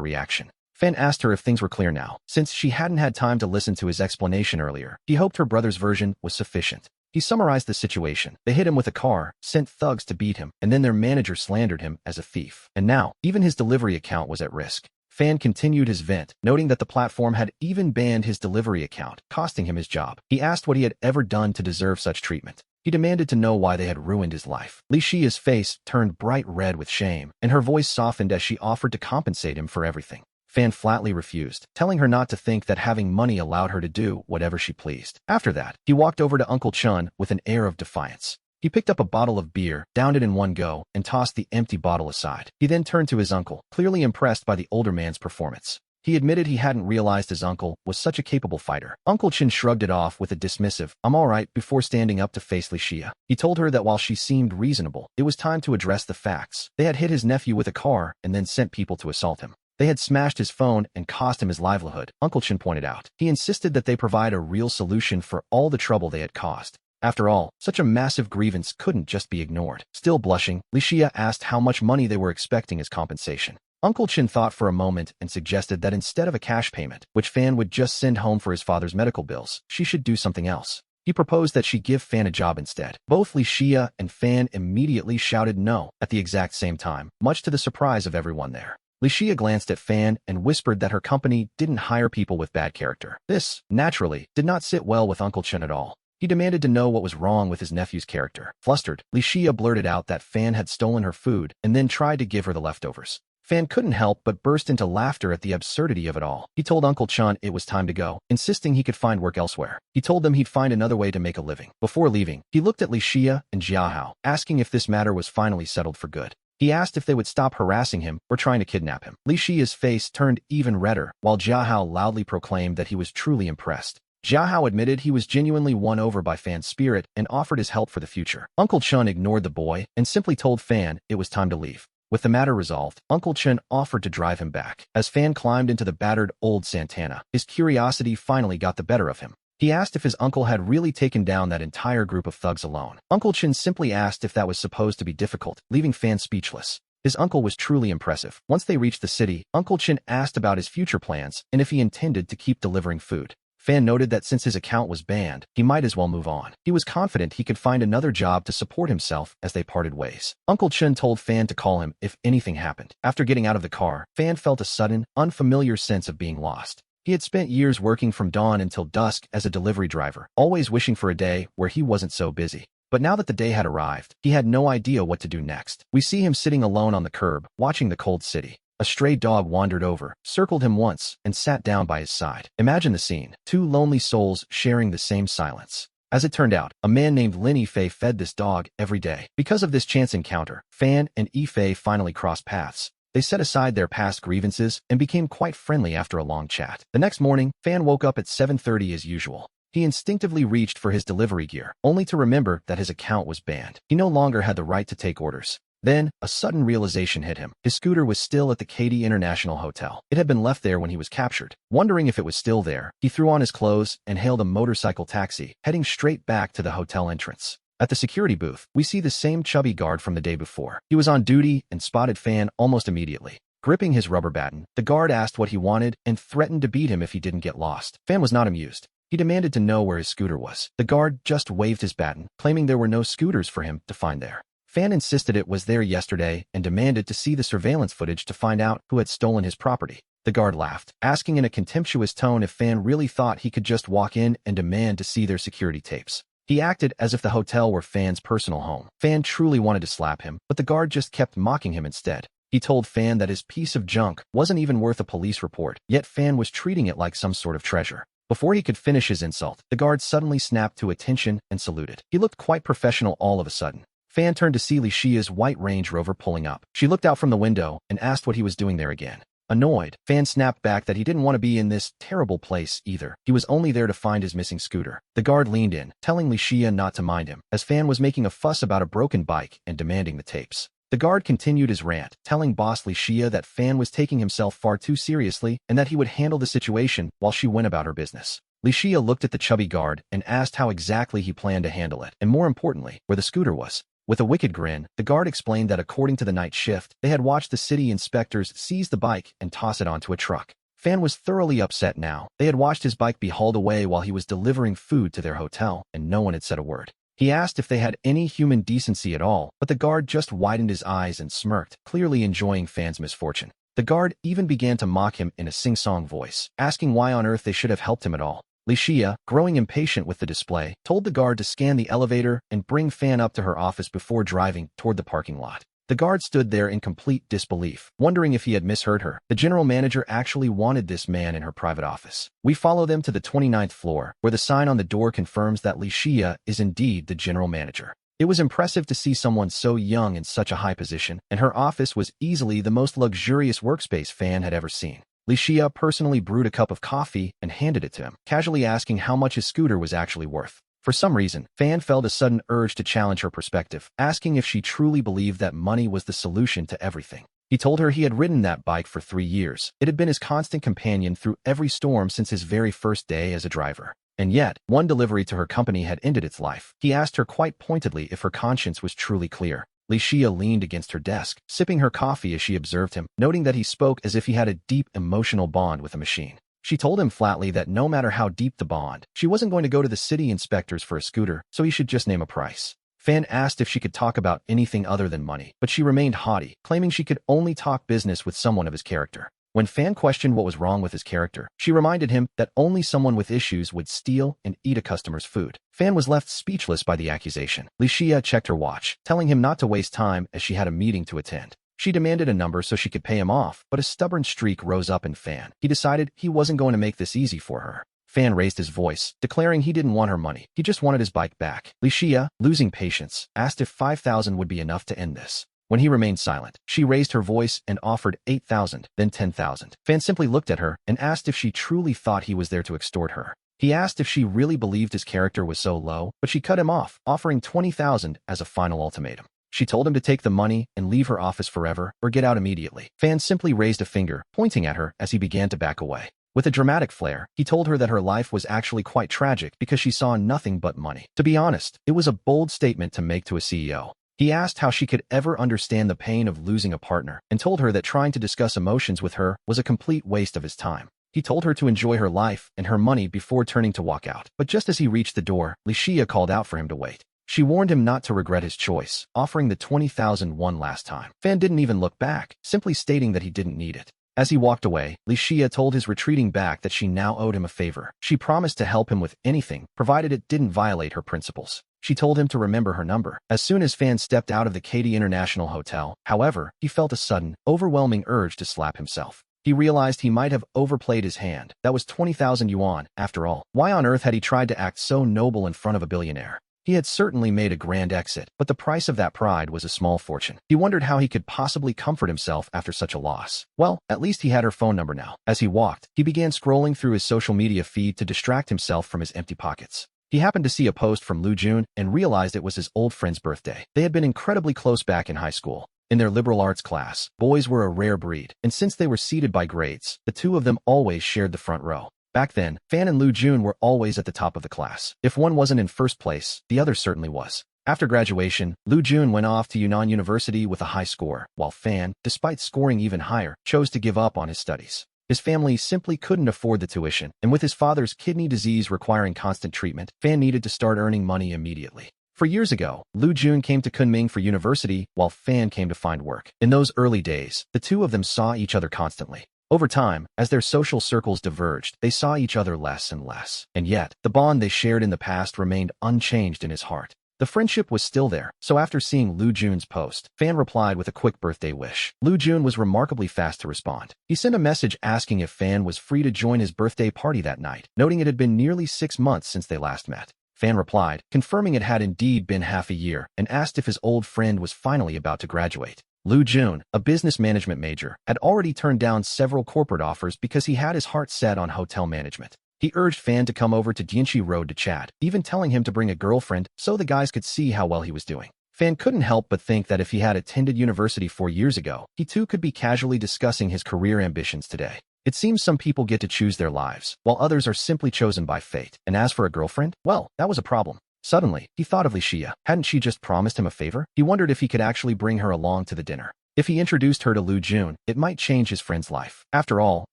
reaction. Fan asked her if things were clear now. Since she hadn't had time to listen to his explanation earlier, he hoped her brother's version was sufficient. He summarized the situation. They hit him with a car, sent thugs to beat him, and then their manager slandered him as a thief. And now, even his delivery account was at risk. Fan continued his vent, noting that the platform had even banned his delivery account, costing him his job. He asked what he had ever done to deserve such treatment. He demanded to know why they had ruined his life. Li Xia's face turned bright red with shame, and her voice softened as she offered to compensate him for everything. Fan flatly refused, telling her not to think that having money allowed her to do whatever she pleased. After that, he walked over to Uncle Chun with an air of defiance. He picked up a bottle of beer, downed it in one go, and tossed the empty bottle aside. He then turned to his uncle, clearly impressed by the older man's performance. He admitted he hadn't realized his uncle was such a capable fighter. Uncle Chin shrugged it off with a dismissive, "I'm all right," before standing up to face Li Xia. He told her that while she seemed reasonable, it was time to address the facts. They had hit his nephew with a car and then sent people to assault him. They had smashed his phone and cost him his livelihood, Uncle Chin pointed out. He insisted that they provide a real solution for all the trouble they had caused. After all, such a massive grievance couldn't just be ignored. Still blushing, Li Xia asked how much money they were expecting as compensation. Uncle Chin thought for a moment and suggested that instead of a cash payment, which Fan would just send home for his father's medical bills, she should do something else. He proposed that she give Fan a job instead. Both Li Xia and Fan immediately shouted no at the exact same time, much to the surprise of everyone there. Li Xia glanced at Fan and whispered that her company didn't hire people with bad character. This, naturally, did not sit well with Uncle Chin at all. He demanded to know what was wrong with his nephew's character. Flustered, Li Xia blurted out that Fan had stolen her food and then tried to give her the leftovers. Fan couldn't help but burst into laughter at the absurdity of it all. He told Uncle Chun it was time to go, insisting he could find work elsewhere. He told them he'd find another way to make a living. Before leaving, he looked at Li Xia and Jiahao, asking if this matter was finally settled for good. He asked if they would stop harassing him or trying to kidnap him. Li Xia's face turned even redder, while Jiahao loudly proclaimed that he was truly impressed. Jiahao admitted he was genuinely won over by Fan's spirit and offered his help for the future. Uncle Chun ignored the boy and simply told Fan it was time to leave. With the matter resolved, Uncle Chun offered to drive him back. As Fan climbed into the battered old Santana, his curiosity finally got the better of him. He asked if his uncle had really taken down that entire group of thugs alone. Uncle Chin simply asked if that was supposed to be difficult, leaving Fan speechless. His uncle was truly impressive. Once they reached the city, Uncle Chin asked about his future plans and if he intended to keep delivering food. Fan noted that since his account was banned, he might as well move on. He was confident he could find another job to support himself as they parted ways. Uncle Chun told Fan to call him if anything happened. After getting out of the car, Fan felt a sudden, unfamiliar sense of being lost. He had spent years working from dawn until dusk as a delivery driver, always wishing for a day where he wasn't so busy. But now that the day had arrived, he had no idea what to do next. We see him sitting alone on the curb, watching the cold city. A stray dog wandered over, circled him once, and sat down by his side. Imagine the scene, two lonely souls sharing the same silence. As it turned out, a man named Lin Yifei fed this dog every day. Because of this chance encounter, Fan and Yifei finally crossed paths. They set aside their past grievances and became quite friendly after a long chat. The next morning, Fan woke up at 7:30 as usual. He instinctively reached for his delivery gear, only to remember that his account was banned. He no longer had the right to take orders. Then, a sudden realization hit him. His scooter was still at the Katy International Hotel. It had been left there when he was captured. Wondering if it was still there, he threw on his clothes and hailed a motorcycle taxi, heading straight back to the hotel entrance. At the security booth, we see the same chubby guard from the day before. He was on duty and spotted Fan almost immediately. Gripping his rubber baton, the guard asked what he wanted and threatened to beat him if he didn't get lost. Fan was not amused. He demanded to know where his scooter was. The guard just waved his baton, claiming there were no scooters for him to find there. Fan insisted it was there yesterday and demanded to see the surveillance footage to find out who had stolen his property. The guard laughed, asking in a contemptuous tone if Fan really thought he could just walk in and demand to see their security tapes. He acted as if the hotel were Fan's personal home. Fan truly wanted to slap him, but the guard just kept mocking him instead. He told Fan that his piece of junk wasn't even worth a police report, yet Fan was treating it like some sort of treasure. Before he could finish his insult, the guard suddenly snapped to attention and saluted. He looked quite professional all of a sudden. Fan turned to see Li Xia's white Range Rover pulling up. She looked out from the window and asked what he was doing there again. Annoyed, Fan snapped back that he didn't want to be in this terrible place either. He was only there to find his missing scooter. The guard leaned in, telling Li Xia not to mind him, as Fan was making a fuss about a broken bike and demanding the tapes. The guard continued his rant, telling boss Li Xia that Fan was taking himself far too seriously and that he would handle the situation while she went about her business. Li Xia looked at the chubby guard and asked how exactly he planned to handle it, and more importantly, where the scooter was. With a wicked grin, the guard explained that according to the night shift, they had watched the city inspectors seize the bike and toss it onto a truck. Fan was thoroughly upset now. They had watched his bike be hauled away while he was delivering food to their hotel, and no one had said a word. He asked if they had any human decency at all, but the guard just widened his eyes and smirked, clearly enjoying Fan's misfortune. The guard even began to mock him in a sing-song voice, asking why on earth they should have helped him at all. Li Xia, growing impatient with the display, told the guard to scan the elevator and bring Fan up to her office before driving toward the parking lot. The guard stood there in complete disbelief, wondering if he had misheard her. The general manager actually wanted this man in her private office. We follow them to the 29th floor, where the sign on the door confirms that Li Xia is indeed the general manager. It was impressive to see someone so young in such a high position, and her office was easily the most luxurious workspace Fan had ever seen. Li Xia personally brewed a cup of coffee and handed it to him, casually asking how much his scooter was actually worth. For some reason, Fan felt a sudden urge to challenge her perspective, asking if she truly believed that money was the solution to everything. He told her he had ridden that bike for 3 years. It had been his constant companion through every storm since his very first day as a driver. And yet, one delivery to her company had ended its life. He asked her quite pointedly if her conscience was truly clear. Li Xia leaned against her desk, sipping her coffee as she observed him, noting that he spoke as if he had a deep emotional bond with a machine. She told him flatly that no matter how deep the bond, she wasn't going to go to the city inspectors for a scooter, so he should just name a price. Fan asked if she could talk about anything other than money, but she remained haughty, claiming she could only talk business with someone of his character. When Fan questioned what was wrong with his character, she reminded him that only someone with issues would steal and eat a customer's food. Fan was left speechless by the accusation. Li Xia checked her watch, telling him not to waste time as she had a meeting to attend. She demanded a number so she could pay him off, but a stubborn streak rose up in Fan. He decided he wasn't going to make this easy for her. Fan raised his voice, declaring he didn't want her money. He just wanted his bike back. Li Xia, losing patience, asked if 5,000 would be enough to end this. When he remained silent, she raised her voice and offered 8,000, then 10,000. Fan simply looked at her and asked if she truly thought he was there to extort her. He asked if she really believed his character was so low, but she cut him off, offering 20,000 as a final ultimatum. She told him to take the money and leave her office forever or get out immediately. Fan simply raised a finger, pointing at her as he began to back away. With a dramatic flair, he told her that her life was actually quite tragic because she saw nothing but money. To be honest, it was a bold statement to make to a CEO. He asked how she could ever understand the pain of losing a partner and told her that trying to discuss emotions with her was a complete waste of his time. He told her to enjoy her life and her money before turning to walk out. But just as he reached the door, Li Xia called out for him to wait. She warned him not to regret his choice, offering the 20,000 one last time. Fan didn't even look back, simply stating that he didn't need it. As he walked away, Li Xia told his retreating back that she now owed him a favor. She promised to help him with anything, provided it didn't violate her principles. She told him to remember her number. As soon as Fan stepped out of the Katy International Hotel, however, he felt a sudden, overwhelming urge to slap himself. He realized he might have overplayed his hand. That was 20,000 yuan, after all. Why on earth had he tried to act so noble in front of a billionaire? He had certainly made a grand exit, but the price of that pride was a small fortune. He wondered how he could possibly comfort himself after such a loss. Well, at least he had her phone number now. As he walked, he began scrolling through his social media feed to distract himself from his empty pockets. He happened to see a post from Lu Jun and realized it was his old friend's birthday. They had been incredibly close back in high school. In their liberal arts class, boys were a rare breed, and since they were seated by grades, the two of them always shared the front row. Back then, Fan and Lu Jun were always at the top of the class. If one wasn't in first place, the other certainly was. After graduation, Lu Jun went off to Yunnan University with a high score, while Fan, despite scoring even higher, chose to give up on his studies. His family simply couldn't afford the tuition, and with his father's kidney disease requiring constant treatment, Fan needed to start earning money immediately. 4 years ago, Lu Jun came to Kunming for university, while Fan came to find work. In those early days, the two of them saw each other constantly. Over time, as their social circles diverged, they saw each other less and less. And yet, the bond they shared in the past remained unchanged in his heart. The friendship was still there, so after seeing Lu Jun's post, Fan replied with a quick birthday wish. Lu Jun was remarkably fast to respond. He sent a message asking if Fan was free to join his birthday party that night, noting it had been nearly 6 months since they last met. Fan replied, confirming it had indeed been half a year, and asked if his old friend was finally about to graduate. Lu Jun, a business management major, had already turned down several corporate offers because he had his heart set on hotel management. He urged Fan to come over to Dianxi Road to chat, even telling him to bring a girlfriend so the guys could see how well he was doing. Fan couldn't help but think that if he had attended university 4 years ago, he too could be casually discussing his career ambitions today. It seems some people get to choose their lives, while others are simply chosen by fate. And as for a girlfriend, well, that was a problem. Suddenly, he thought of Licia. Hadn't she just promised him a favor? He wondered if he could actually bring her along to the dinner. If he introduced her to Lu Jun, it might change his friend's life. After all,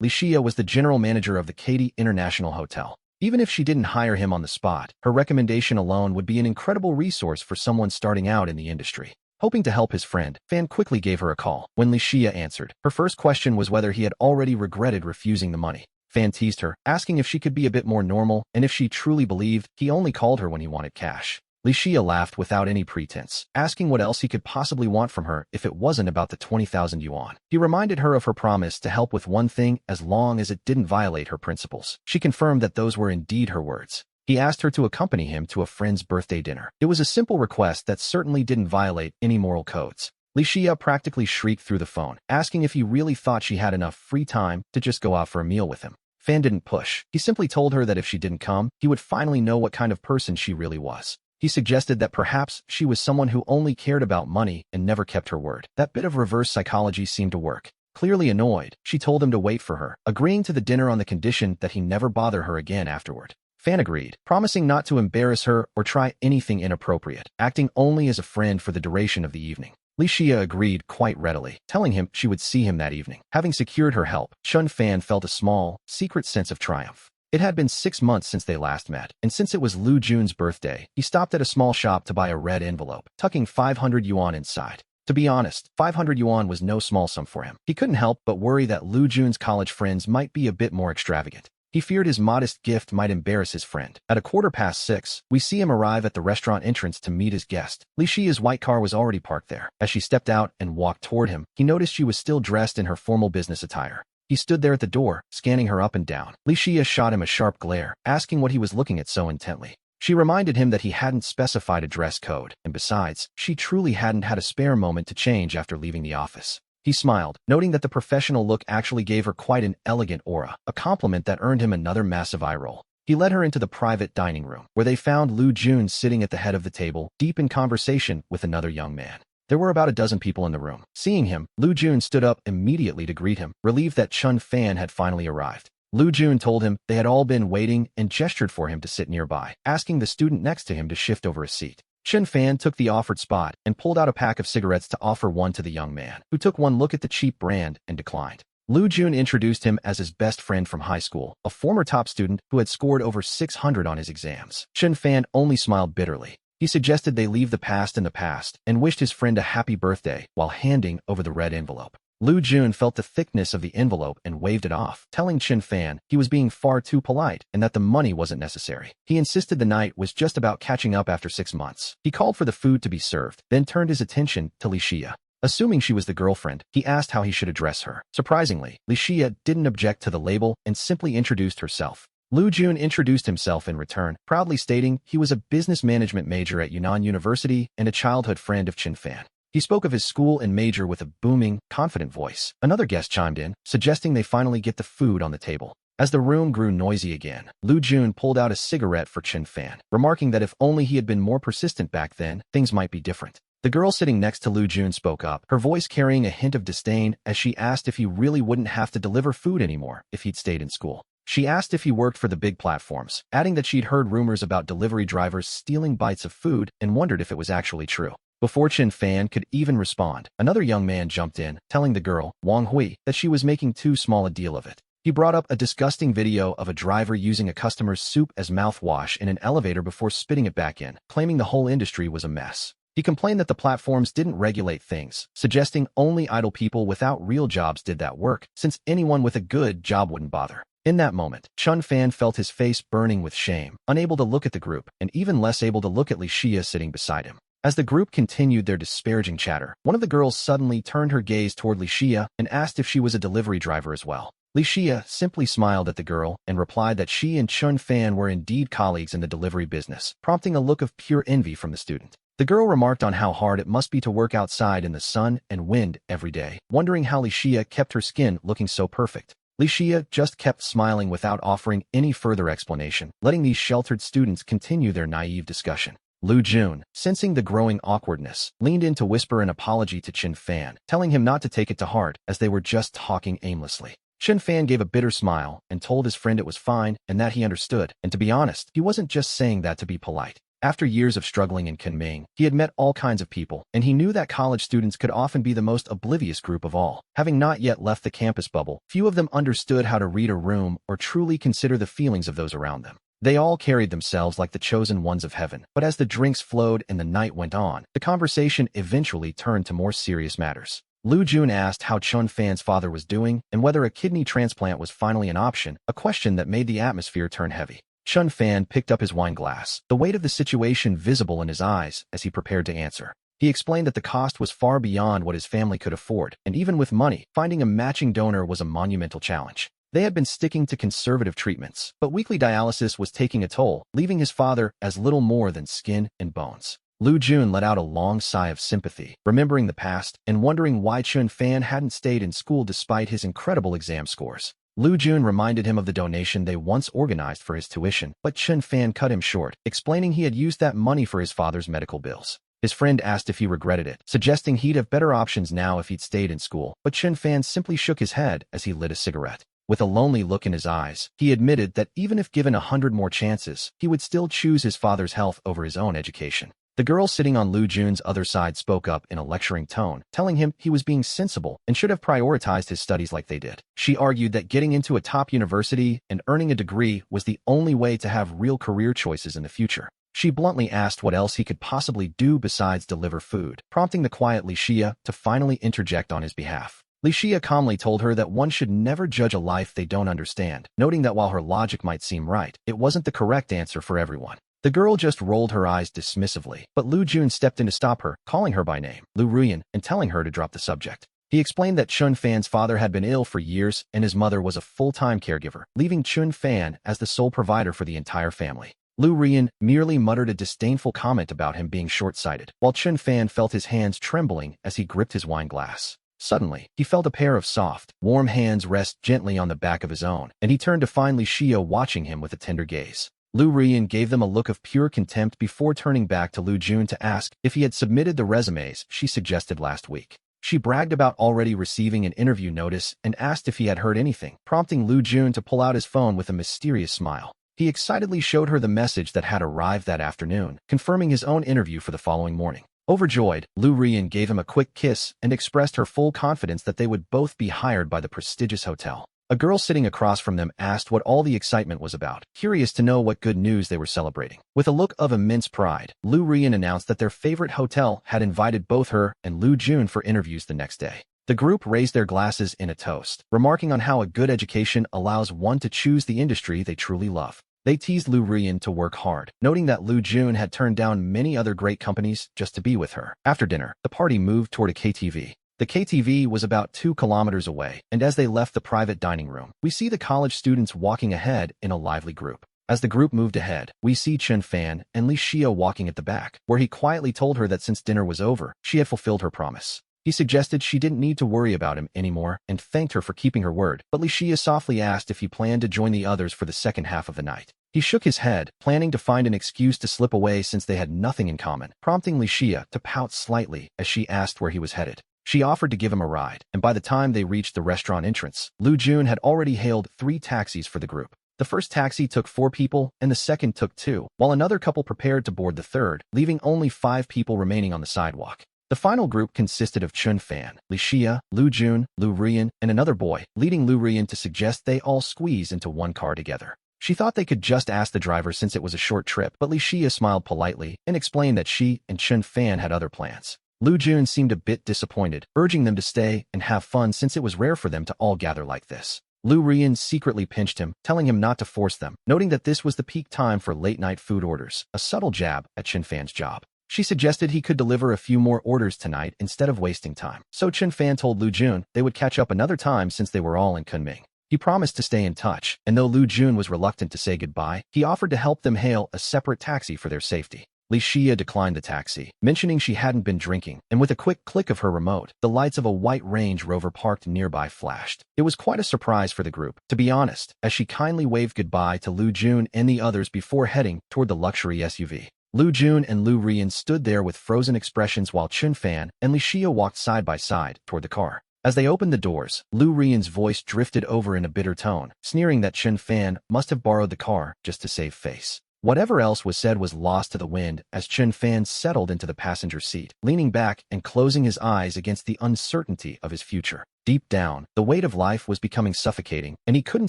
Licia was the general manager of the Katy International Hotel. Even if she didn't hire him on the spot, her recommendation alone would be an incredible resource for someone starting out in the industry. Hoping to help his friend, Fan quickly gave her a call. When Licia answered, her first question was whether he had already regretted refusing the money. Fan teased her, asking if she could be a bit more normal and if she truly believed he only called her when he wanted cash. Licia laughed without any pretense, asking what else he could possibly want from her if it wasn't about the 20,000 yuan. He reminded her of her promise to help with one thing as long as it didn't violate her principles. She confirmed that those were indeed her words. He asked her to accompany him to a friend's birthday dinner. It was a simple request that certainly didn't violate any moral codes. Licia practically shrieked through the phone, asking if he really thought she had enough free time to just go out for a meal with him. Fan didn't push. He simply told her that if she didn't come, he would finally know what kind of person she really was. He suggested that perhaps she was someone who only cared about money and never kept her word. That bit of reverse psychology seemed to work. Clearly annoyed, she told him to wait for her, agreeing to the dinner on the condition that he never bother her again afterward. Fan agreed, promising not to embarrass her or try anything inappropriate, acting only as a friend for the duration of the evening. Licia agreed quite readily, telling him she would see him that evening. Having secured her help, Chun Fan felt a small, secret sense of triumph. It had been 6 months since they last met, and since it was Lu Jun's birthday, he stopped at a small shop to buy a red envelope, tucking 500 yuan inside. To be honest, 500 yuan was no small sum for him. He couldn't help but worry that Lu Jun's college friends might be a bit more extravagant. He feared his modest gift might embarrass his friend. At 6:15, we see him arrive at the restaurant entrance to meet his guest. Licia's white car was already parked there. As she stepped out and walked toward him, he noticed she was still dressed in her formal business attire. He stood there at the door, scanning her up and down. Licia shot him a sharp glare, asking what he was looking at so intently. She reminded him that he hadn't specified a dress code, and besides, she truly hadn't had a spare moment to change after leaving the office. He smiled, noting that the professional look actually gave her quite an elegant aura, a compliment that earned him another massive eye roll. He led her into the private dining room, where they found Lu Jun sitting at the head of the table, deep in conversation with another young man. There were about a dozen people in the room. Seeing him, Lu Jun stood up immediately to greet him, relieved that Chun Fan had finally arrived. Lu Jun told him they had all been waiting and gestured for him to sit nearby, asking the student next to him to shift over a seat. Chun Fan took the offered spot and pulled out a pack of cigarettes to offer one to the young man, who took one look at the cheap brand and declined. Lu Jun introduced him as his best friend from high school, a former top student who had scored over 600 on his exams. Chun Fan only smiled bitterly. He suggested they leave the past in the past and wished his friend a happy birthday while handing over the red envelope. Lu Jun felt the thickness of the envelope and waved it off, telling Chun Fan he was being far too polite and that the money wasn't necessary. He insisted the night was just about catching up after 6 months. He called for the food to be served, then turned his attention to Licia. Assuming she was the girlfriend, he asked how he should address her. Surprisingly, Licia didn't object to the label and simply introduced herself. Lu Jun introduced himself in return, proudly stating he was a business management major at Yunnan University and a childhood friend of Chun Fan. He spoke of his school and major with a booming, confident voice. Another guest chimed in, suggesting they finally get the food on the table. As the room grew noisy again, Lu Jun pulled out a cigarette for Chun Fan, remarking that if only he had been more persistent back then, things might be different. The girl sitting next to Lu Jun spoke up, her voice carrying a hint of disdain as she asked if he really wouldn't have to deliver food anymore if he'd stayed in school. She asked if he worked for the big platforms, adding that she'd heard rumors about delivery drivers stealing bites of food and wondered if it was actually true. Before Chun Fan could even respond, another young man jumped in, telling the girl, Wang Hui, that she was making too small a deal of it. He brought up a disgusting video of a driver using a customer's soup as mouthwash in an elevator before spitting it back in, claiming the whole industry was a mess. He complained that the platforms didn't regulate things, suggesting only idle people without real jobs did that work, since anyone with a good job wouldn't bother. In that moment, Chun Fan felt his face burning with shame, unable to look at the group, and even less able to look at Licia sitting beside him. As the group continued their disparaging chatter, one of the girls suddenly turned her gaze toward Licia and asked if she was a delivery driver as well. Licia simply smiled at the girl and replied that she and Chun Fan were indeed colleagues in the delivery business, prompting a look of pure envy from the student. The girl remarked on how hard it must be to work outside in the sun and wind every day, wondering how Licia kept her skin looking so perfect. Licia just kept smiling without offering any further explanation, letting these sheltered students continue their naive discussion. Lu Jun, sensing the growing awkwardness, leaned in to whisper an apology to Chen Fan, telling him not to take it to heart as they were just talking aimlessly. Chen Fan gave a bitter smile and told his friend it was fine and that he understood, and to be honest, he wasn't just saying that to be polite. After years of struggling in Kunming, he had met all kinds of people, and he knew that college students could often be the most oblivious group of all. Having not yet left the campus bubble, few of them understood how to read a room or truly consider the feelings of those around them. They all carried themselves like the chosen ones of heaven, but as the drinks flowed and the night went on, the conversation eventually turned to more serious matters. Lu Jun asked how Chun Fan's father was doing and whether a kidney transplant was finally an option, a question that made the atmosphere turn heavy. Chun Fan picked up his wine glass, the weight of the situation visible in his eyes as he prepared to answer. He explained that the cost was far beyond what his family could afford, and even with money, finding a matching donor was a monumental challenge. They had been sticking to conservative treatments, but weekly dialysis was taking a toll, leaving his father as little more than skin and bones. Lu Jun let out a long sigh of sympathy, remembering the past and wondering why Chun Fan hadn't stayed in school despite his incredible exam scores. Lu Jun reminded him of the donation they once organized for his tuition, but Chun Fan cut him short, explaining he had used that money for his father's medical bills. His friend asked if he regretted it, suggesting he'd have better options now if he'd stayed in school, but Chun Fan simply shook his head as he lit a cigarette. With a lonely look in his eyes, he admitted that even if given 100 more chances, he would still choose his father's health over his own education. The girl sitting on Lu Jun's other side spoke up in a lecturing tone, telling him he was being sensible and should have prioritized his studies like they did. She argued that getting into a top university and earning a degree was the only way to have real career choices in the future. She bluntly asked what else he could possibly do besides deliver food, prompting the quiet Li Xia to finally interject on his behalf. Li Xia calmly told her that one should never judge a life they don't understand, noting that while her logic might seem right, it wasn't the correct answer for everyone. The girl just rolled her eyes dismissively, but Lu Jun stepped in to stop her, calling her by name, Lu Ruyan, and telling her to drop the subject. He explained that Chun Fan's father had been ill for years and his mother was a full-time caregiver, leaving Chun Fan as the sole provider for the entire family. Lu Ruyan merely muttered a disdainful comment about him being short-sighted, while Chun Fan felt his hands trembling as he gripped his wine glass. Suddenly, he felt a pair of soft, warm hands rest gently on the back of his own, and he turned to find Li Xia watching him with a tender gaze. Lu Ruyan gave them a look of pure contempt before turning back to Lu Jun to ask if he had submitted the resumes she suggested last week. She bragged about already receiving an interview notice and asked if he had heard anything, prompting Lu Jun to pull out his phone with a mysterious smile. He excitedly showed her the message that had arrived that afternoon, confirming his own interview for the following morning. Overjoyed, Lu Ruyan gave him a quick kiss and expressed her full confidence that they would both be hired by the prestigious hotel. A girl sitting across from them asked what all the excitement was about, curious to know what good news they were celebrating. With a look of immense pride, Lu Ruyan announced that their favorite hotel had invited both her and Lu Jun for interviews the next day. The group raised their glasses in a toast, remarking on how a good education allows one to choose the industry they truly love. They teased Lu Ruyan to work hard, noting that Lu Jun had turned down many other great companies just to be with her. After dinner, the party moved toward a KTV. The KTV was about 2 kilometers away, and as they left the private dining room, we see the college students walking ahead in a lively group. As the group moved ahead, we see Chun Fan and Li Xia walking at the back, where he quietly told her that since dinner was over, she had fulfilled her promise. He suggested she didn't need to worry about him anymore and thanked her for keeping her word, but Li Xia softly asked if he planned to join the others for the second half of the night. He shook his head, planning to find an excuse to slip away since they had nothing in common, prompting Li Xia to pout slightly as she asked where he was headed. She offered to give him a ride, and by the time they reached the restaurant entrance, Lu Jun had already hailed 3 taxis for the group. The first taxi took 4 people, and the second took 2, while another couple prepared to board the third, leaving only 5 people remaining on the sidewalk. The final group consisted of Chun Fan, Li Xia, Lu Jun, Lu Ruyan, and another boy, leading Lu Ruyan to suggest they all squeeze into one car together. She thought they could just ask the driver since it was a short trip, but Li Xia smiled politely and explained that she and Chun Fan had other plans. Lu Jun seemed a bit disappointed, urging them to stay and have fun since it was rare for them to all gather like this. Lu Ruyan secretly pinched him, telling him not to force them, noting that this was the peak time for late-night food orders, a subtle jab at Chun Fan's job. She suggested he could deliver a few more orders tonight instead of wasting time, so Chun Fan told Lu Jun they would catch up another time since they were all in Kunming. He promised to stay in touch, and though Lu Jun was reluctant to say goodbye, he offered to help them hail a separate taxi for their safety. Li Xia declined the taxi, mentioning she hadn't been drinking, and with a quick click of her remote, the lights of a white Range Rover parked nearby flashed. It was quite a surprise for the group, to be honest, as she kindly waved goodbye to Lu Jun and the others before heading toward the luxury SUV. Lu Jun and Lu Rian stood there with frozen expressions while Chun Fan and Li Xia walked side by side toward the car. As they opened the doors, Lu Rian's voice drifted over in a bitter tone, sneering that Chun Fan must have borrowed the car just to save face. Whatever else was said was lost to the wind as Chun Fan settled into the passenger seat, leaning back and closing his eyes against the uncertainty of his future. Deep down, the weight of life was becoming suffocating, and he couldn't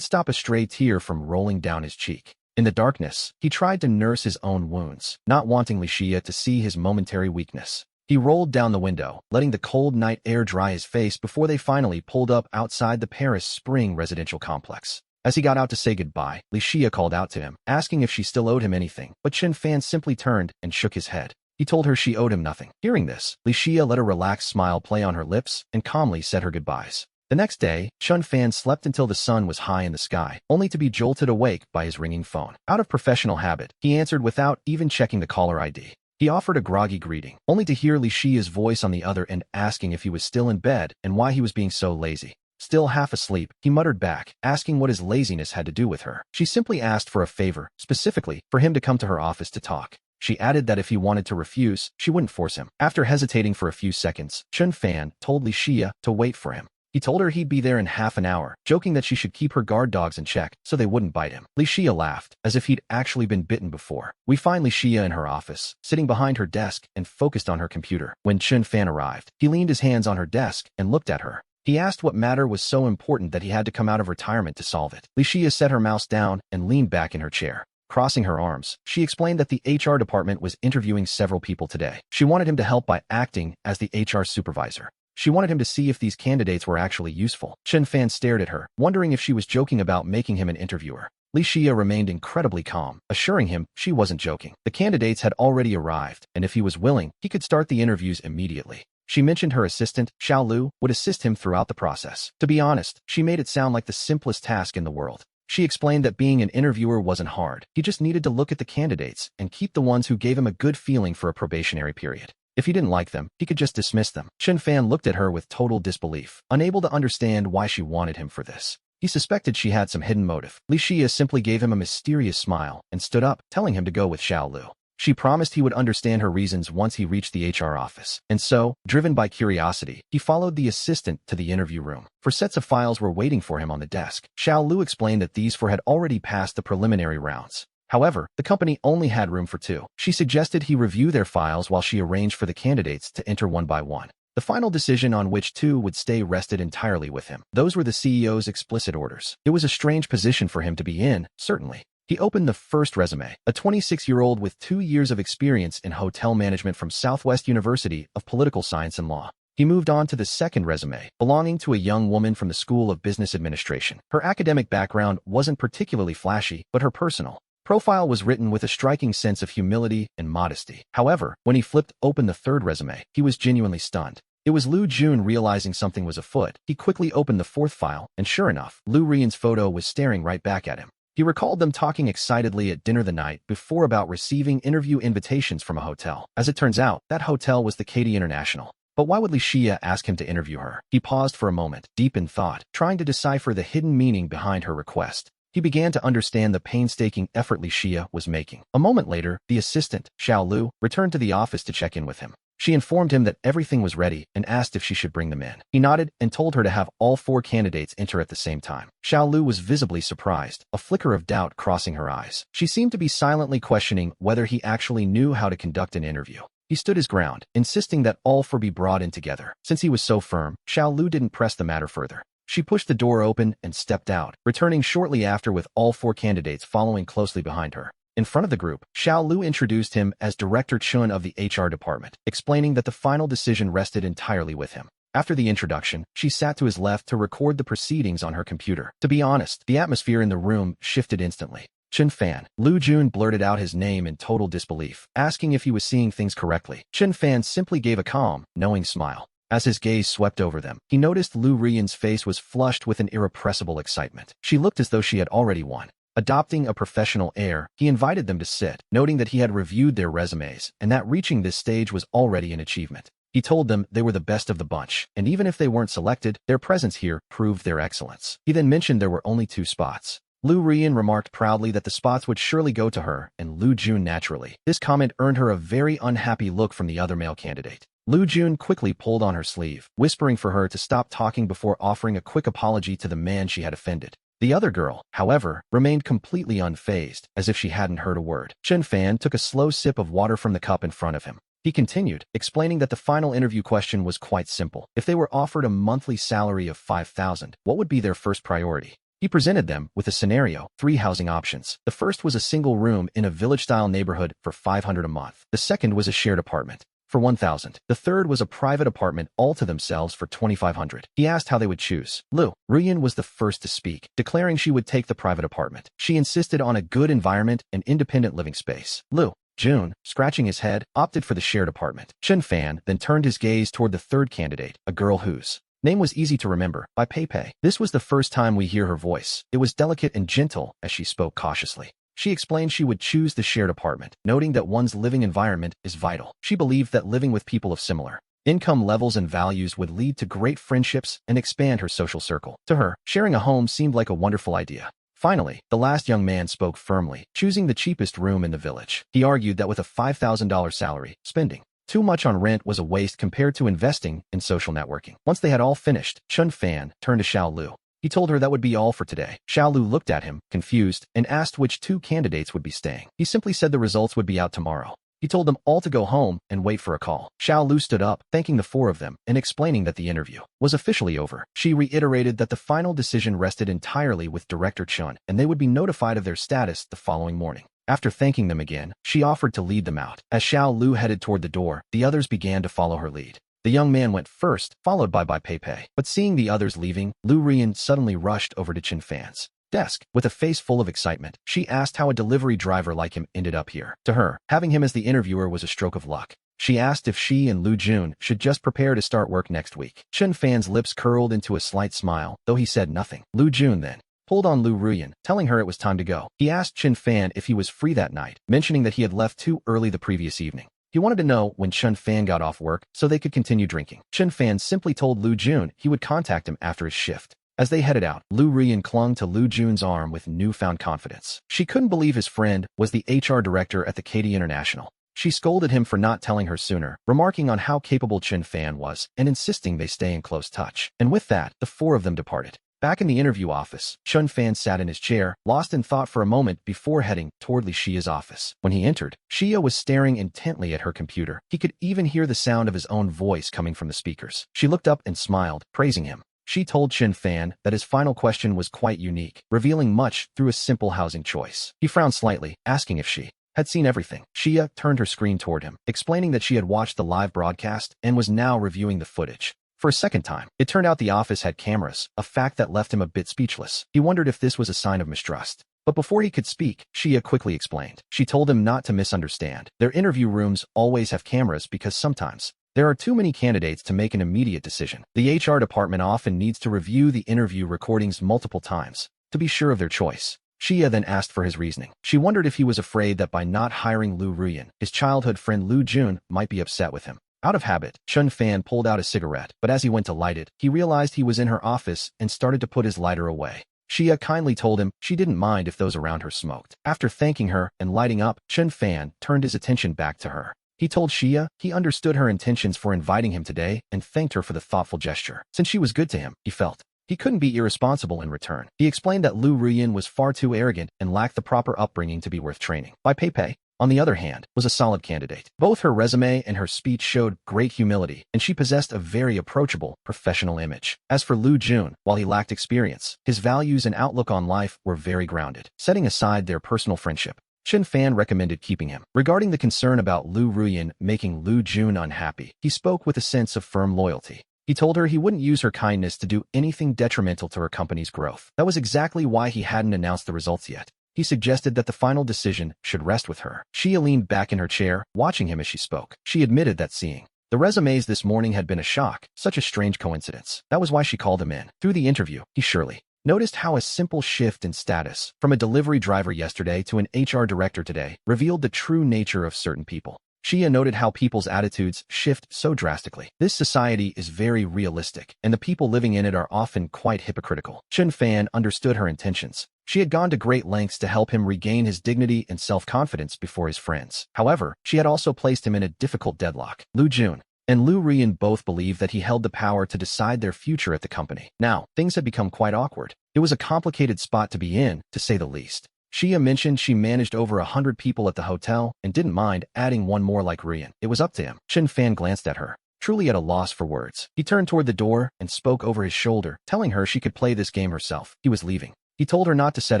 stop a stray tear from rolling down his cheek. In the darkness, he tried to nurse his own wounds, not wanting Li Xia to see his momentary weakness. He rolled down the window, letting the cold night air dry his face before they finally pulled up outside the Paris Spring residential complex. As he got out to say goodbye, Li Xia called out to him, asking if she still owed him anything, but Chun Fan simply turned and shook his head. He told her she owed him nothing. Hearing this, Li Xia let a relaxed smile play on her lips and calmly said her goodbyes. The next day, Chun Fan slept until the sun was high in the sky, only to be jolted awake by his ringing phone. Out of professional habit, he answered without even checking the caller ID. He offered a groggy greeting, only to hear Li Xia's voice on the other end asking if he was still in bed and why he was being so lazy. Still half asleep, he muttered back, asking what his laziness had to do with her. She simply asked for a favor, specifically, for him to come to her office to talk. She added that if he wanted to refuse, she wouldn't force him. After hesitating for a few seconds, Chun Fan told Li Xia to wait for him. He told her he'd be there in half an hour, joking that she should keep her guard dogs in check so they wouldn't bite him. Li Xia laughed, as if he'd actually been bitten before. We find Li Xia in her office, sitting behind her desk and focused on her computer. When Chun Fan arrived, he leaned his hands on her desk and looked at her. He asked what matter was so important that he had to come out of retirement to solve it. Li Xia set her mouse down and leaned back in her chair. Crossing her arms, she explained that the HR department was interviewing several people today. She wanted him to help by acting as the HR supervisor. She wanted him to see if these candidates were actually useful. Chun Fan stared at her, wondering if she was joking about making him an interviewer. Li Xia remained incredibly calm, assuring him she wasn't joking. The candidates had already arrived, and if he was willing, he could start the interviews immediately. She mentioned her assistant, Xiao Lu, would assist him throughout the process. To be honest, she made it sound like the simplest task in the world. She explained that being an interviewer wasn't hard. He just needed to look at the candidates and keep the ones who gave him a good feeling for a probationary period. If he didn't like them, he could just dismiss them. Chun Fan looked at her with total disbelief, unable to understand why she wanted him for this. He suspected she had some hidden motive. Li Xia simply gave him a mysterious smile and stood up, telling him to go with Xiao Lu. She promised he would understand her reasons once he reached the HR office. And so, driven by curiosity, he followed the assistant to the interview room. 4 sets of files were waiting for him on the desk. Xiao Lu explained that these 4 had already passed the preliminary rounds. However, the company only had room for 2. She suggested he review their files while she arranged for the candidates to enter one by one. The final decision on which 2 would stay rested entirely with him. Those were the CEO's explicit orders. It was a strange position for him to be in, certainly. He opened the first resume, a 26-year-old with 2 years of experience in hotel management from Southwest University of Political Science and Law. He moved on to the second resume, belonging to a young woman from the School of Business Administration. Her academic background wasn't particularly flashy, but her personal profile was written with a striking sense of humility and modesty. However, when he flipped open the third resume, he was genuinely stunned. It was Lu Jun realizing something was afoot. He quickly opened the fourth file, and sure enough, Lu Rian's photo was staring right back at him. He recalled them talking excitedly at dinner the night before about receiving interview invitations from a hotel. As it turns out, that hotel was the Katy International. But why would Li Xia ask him to interview her? He paused for a moment, deep in thought, trying to decipher the hidden meaning behind her request. He began to understand the painstaking effort Li Xia was making. A moment later, the assistant, Xiao Lu, returned to the office to check in with him. She informed him that everything was ready and asked if she should bring them in. He nodded and told her to have all 4 candidates enter at the same time. Xiao Lu was visibly surprised, a flicker of doubt crossing her eyes. She seemed to be silently questioning whether he actually knew how to conduct an interview. He stood his ground, insisting that all 4 be brought in together. Since he was so firm, Xiao Lu didn't press the matter further. She pushed the door open and stepped out, returning shortly after with all 4 candidates following closely behind her. In front of the group, Xiao Lu introduced him as Director Chun of the HR department, explaining that the final decision rested entirely with him. After the introduction, she sat to his left to record the proceedings on her computer. To be honest, the atmosphere in the room shifted instantly. Chun Fan. Lu Jun blurted out his name in total disbelief, asking if he was seeing things correctly. Chun Fan simply gave a calm, knowing smile. As his gaze swept over them, he noticed Lu Rian's face was flushed with an irrepressible excitement. She looked as though she had already won. Adopting a professional air, he invited them to sit, noting that he had reviewed their resumes and that reaching this stage was already an achievement. He told them they were the best of the bunch, and even if they weren't selected, their presence here proved their excellence. He then mentioned there were only 2 spots. Lu Rian remarked proudly that the spots would surely go to her and Lu Jun naturally. This comment earned her a very unhappy look from the other male candidate. Lu Jun quickly pulled on her sleeve, whispering for her to stop talking before offering a quick apology to the man she had offended. The other girl, however, remained completely unfazed, as if she hadn't heard a word. Chen Fan took a slow sip of water from the cup in front of him. He continued, explaining that the final interview question was quite simple. If they were offered a monthly salary of 5,000, what would be their first priority? He presented them with a scenario, 3 housing options. The first was a single room in a village-style neighborhood for 500 a month. The second was a shared apartment for 1,000. The third was a private apartment all to themselves for 2,500. He asked how they would choose. Lu Ruyan was the first to speak, declaring she would take the private apartment. She insisted on a good environment and independent living space. Lu Jun, scratching his head, opted for the shared apartment. Chen Fan then turned his gaze toward the third candidate, a girl whose name was easy to remember, by Pei. This was the first time we hear her voice. It was delicate and gentle as she spoke cautiously. She explained she would choose the shared apartment, noting that one's living environment is vital. She believed that living with people of similar income levels and values would lead to great friendships and expand her social circle. To her, sharing a home seemed like a wonderful idea. Finally, the last young man spoke firmly, choosing the cheapest room in the village. He argued that with a $5,000 salary, spending too much on rent was a waste compared to investing in social networking. Once they had all finished, Chen Fan turned to Xiao Lu. He told her that would be all for today. Xiao Lu looked at him, confused, and asked which 2 candidates would be staying. He simply said the results would be out tomorrow. He told them all to go home and wait for a call. Xiao Lu stood up, thanking the 4 of them, and explaining that the interview was officially over. She reiterated that the final decision rested entirely with Director Chun, and they would be notified of their status the following morning. After thanking them again, she offered to lead them out. As Xiao Lu headed toward the door, the others began to follow her lead. The young man went first, followed by Pei. But seeing the others leaving, Lu Rian suddenly rushed over to Chen Fan's desk. With a face full of excitement, she asked how a delivery driver like him ended up here. To her, having him as the interviewer was a stroke of luck. She asked if she and Lu Jun should just prepare to start work next week. Chen Fan's lips curled into a slight smile, though he said nothing. Lu Jun then pulled on Lu Ruyan, telling her it was time to go. He asked Chen Fan if he was free that night, mentioning that he had left too early the previous evening. He wanted to know when Chen Fan got off work so they could continue drinking. Chen Fan simply told Lu Jun he would contact him after his shift. As they headed out, Lu Rian clung to Lu Jun's arm with newfound confidence. She couldn't believe his friend was the HR director at the KD International. She scolded him for not telling her sooner, remarking on how capable Chen Fan was and insisting they stay in close touch. And with that, the 4 of them departed. Back in the interview office, Chen Fan sat in his chair, lost in thought for a moment before heading toward Li Xia's office. When he entered, Xia was staring intently at her computer. He could even hear the sound of his own voice coming from the speakers. She looked up and smiled, praising him. She told Chen Fan that his final question was quite unique, revealing much through a simple housing choice. He frowned slightly, asking if she had seen everything. Xia turned her screen toward him, explaining that she had watched the live broadcast and was now reviewing the footage. For a second time, it turned out the office had cameras, a fact that left him a bit speechless. He wondered if this was a sign of mistrust. But before he could speak, Xia quickly explained. She told him not to misunderstand. Their interview rooms always have cameras because sometimes there are too many candidates to make an immediate decision. The HR department often needs to review the interview recordings multiple times to be sure of their choice. Xia then asked for his reasoning. She wondered if he was afraid that by not hiring Lu Ruyan, his childhood friend Lu Jun might be upset with him. Out of habit, Chen Fan pulled out a cigarette, but as he went to light it, he realized he was in her office and started to put his lighter away. Xia kindly told him she didn't mind if those around her smoked. After thanking her and lighting up, Chen Fan turned his attention back to her. He told Xia he understood her intentions for inviting him today and thanked her for the thoughtful gesture. Since she was good to him, he felt he couldn't be irresponsible in return. He explained that Lu Ruyan was far too arrogant and lacked the proper upbringing to be worth training. By Pei, on the other hand, was a solid candidate. Both her resume and her speech showed great humility, and she possessed a very approachable, professional image. As for Lu Jun, while he lacked experience, his values and outlook on life were very grounded. Setting aside their personal friendship, Chen Fan recommended keeping him. Regarding the concern about Lu Ruyan making Lu Jun unhappy, he spoke with a sense of firm loyalty. He told her he wouldn't use her kindness to do anything detrimental to her company's growth. That was exactly why he hadn't announced the results yet. He suggested that the final decision should rest with her. Xia leaned back in her chair, watching him as she spoke. She admitted that seeing the resumes this morning had been a shock, such a strange coincidence. That was why she called him in. Through the interview, he surely noticed how a simple shift in status, from a delivery driver yesterday to an HR director today, revealed the true nature of certain people. Xia noted how people's attitudes shift so drastically. This society is very realistic, and the people living in it are often quite hypocritical. Chen Fan understood her intentions. She had gone to great lengths to help him regain his dignity and self-confidence before his friends. However, she had also placed him in a difficult deadlock. Lu Jun and Lu Rian both believed that he held the power to decide their future at the company. Now, things had become quite awkward. It was a complicated spot to be in, to say the least. Xia mentioned she managed over 100 people at the hotel and didn't mind adding one more like Rian. It was up to him. Chen Fan glanced at her, truly at a loss for words. He turned toward the door and spoke over his shoulder, telling her she could play this game herself. He was leaving. He told her not to set